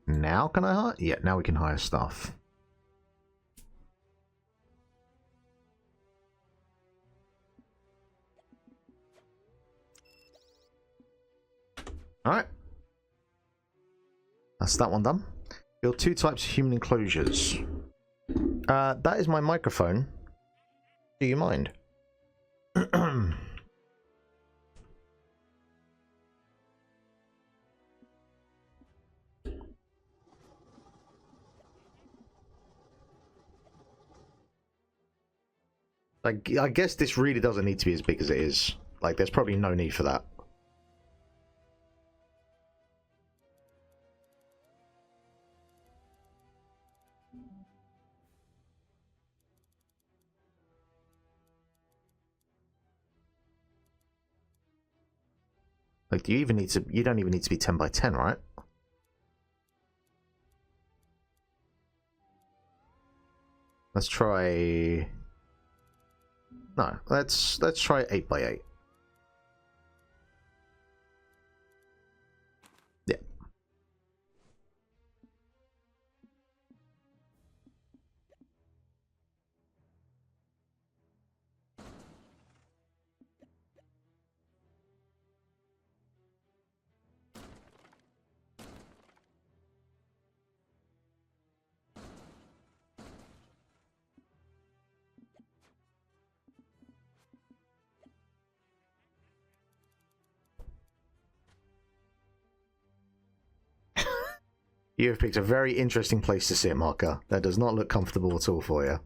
Now can I hire? Yeah, now we can hire staff. Alright. That's that one done. Build 2 types of human enclosures. That is my microphone. Do you mind? Like, I guess this really doesn't need to be as big as it is. Like, there's probably no need for that. Like, do you even need to... You don't even need to be 10 by 10, right? Let's try... No, let's try 8 by 8. Yeah. You have picked a very interesting place to sit, Marker. That does not look comfortable at all for you.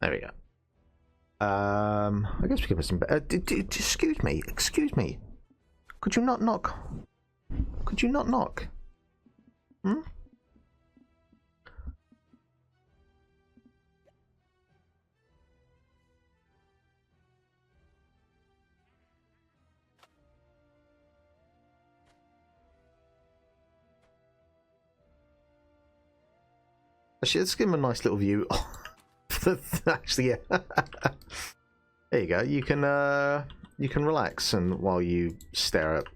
There we go. I guess we could put some... excuse me, excuse me. Could you not knock? Could you not knock? Hmm? Actually, let's give him a nice little view. Actually, yeah. There you go. You can relax and while you stare at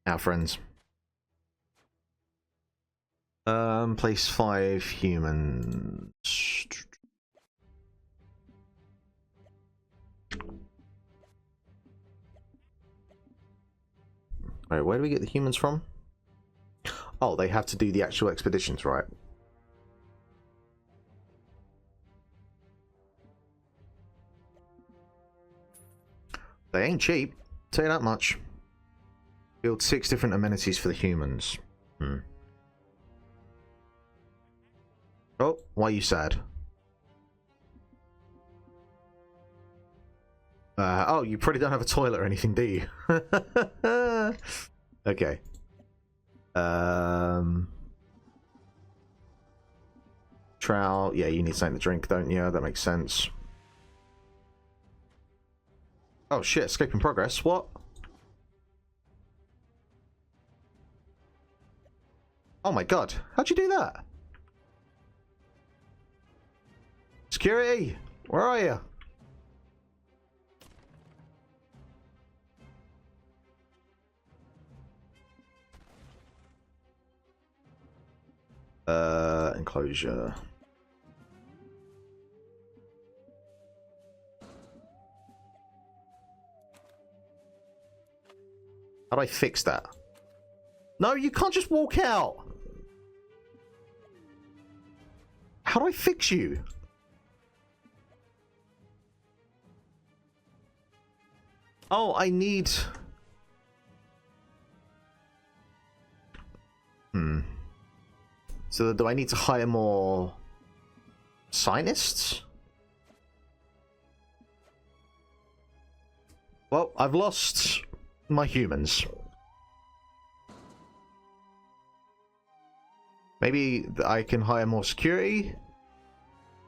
our friends. Place 5 humans. Alright, where do we get the humans from? Oh, they have to do the actual expeditions, right? They ain't cheap, tell you that much. Build 6 different amenities for the humans. Oh, why are you sad? Oh, you probably don't have a toilet or anything, do you? Okay. Trout, yeah, you need something to drink, don't you? That makes sense. Oh shit, escape in progress. What? Oh my god, how'd you do that? Security, where are you? Enclosure. How do I fix that? No, you can't just walk out. How do I fix you? Oh, I need... So do I need to hire more scientists? Well, I've lost my humans. Maybe I can hire more security?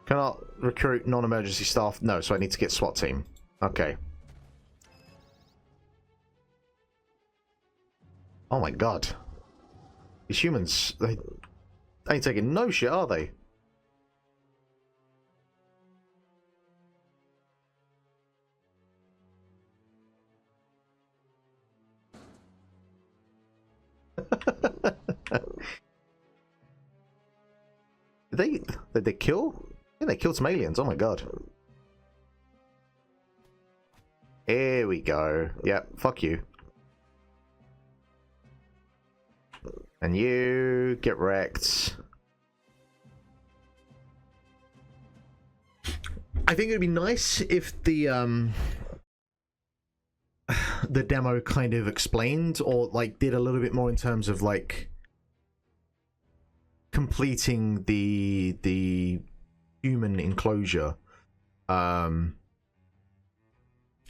Cannot recruit non-emergency staff? No, so I need to get SWAT team. Okay. Oh my god. These humans, they ain't taking no shit, are they? Did they kill? Yeah, they killed some aliens. Oh my god. Here we go. Yep, fuck you. And you get wrecked. I think it'd be nice if the demo kind of explained or like did a little bit more in terms of like completing the human enclosure,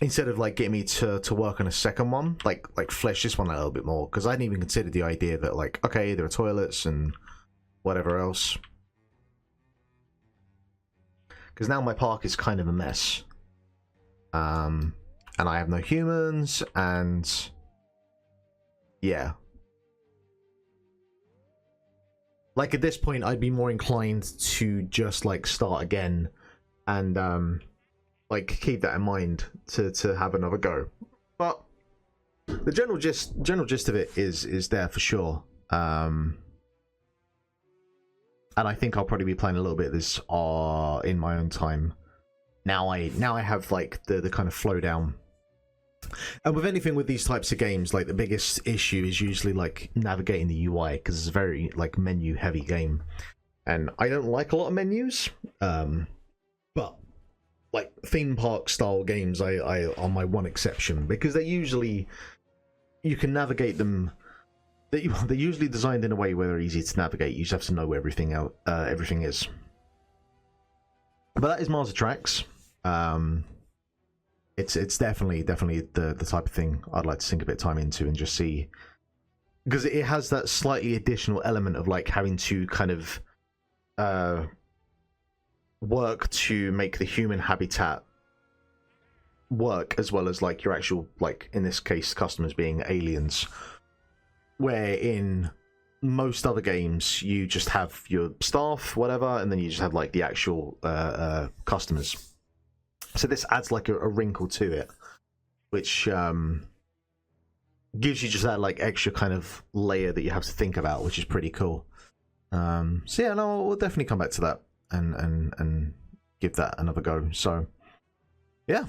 instead of like getting me to work on a second one, like flesh this one a little bit more, because I hadn't even considered the idea that like, okay, there are toilets and whatever else, because now my park is kind of a mess, and I have no humans, and yeah, like at this point I'd be more inclined to just like start again and like keep that in mind to have another go. But the general gist of it is there for sure. And I think I'll probably be playing a little bit of this in my own time. Now I have like the kind of flow down. And with anything with these types of games, like the biggest issue is usually like navigating the UI, because it's a very like menu heavy game, and I don't like a lot of menus. But like theme park style games, I are my one exception, because they usually you can navigate them. They're usually designed in a way where they're easy to navigate. You just have to know where everything is. But that is Mars Attracts. It's definitely the type of thing I'd like to sink a bit of time into and just see, because it has that slightly additional element of like having to kind of work to make the human habitat work, as well as like your actual, like in this case, customers being aliens, where in most other games you just have your staff, whatever, and then you just have like the actual customers. So this adds like a wrinkle to it, which gives you just that like extra kind of layer that you have to think about, which is pretty cool. So yeah, no, we'll definitely come back to that and give that another go. So yeah.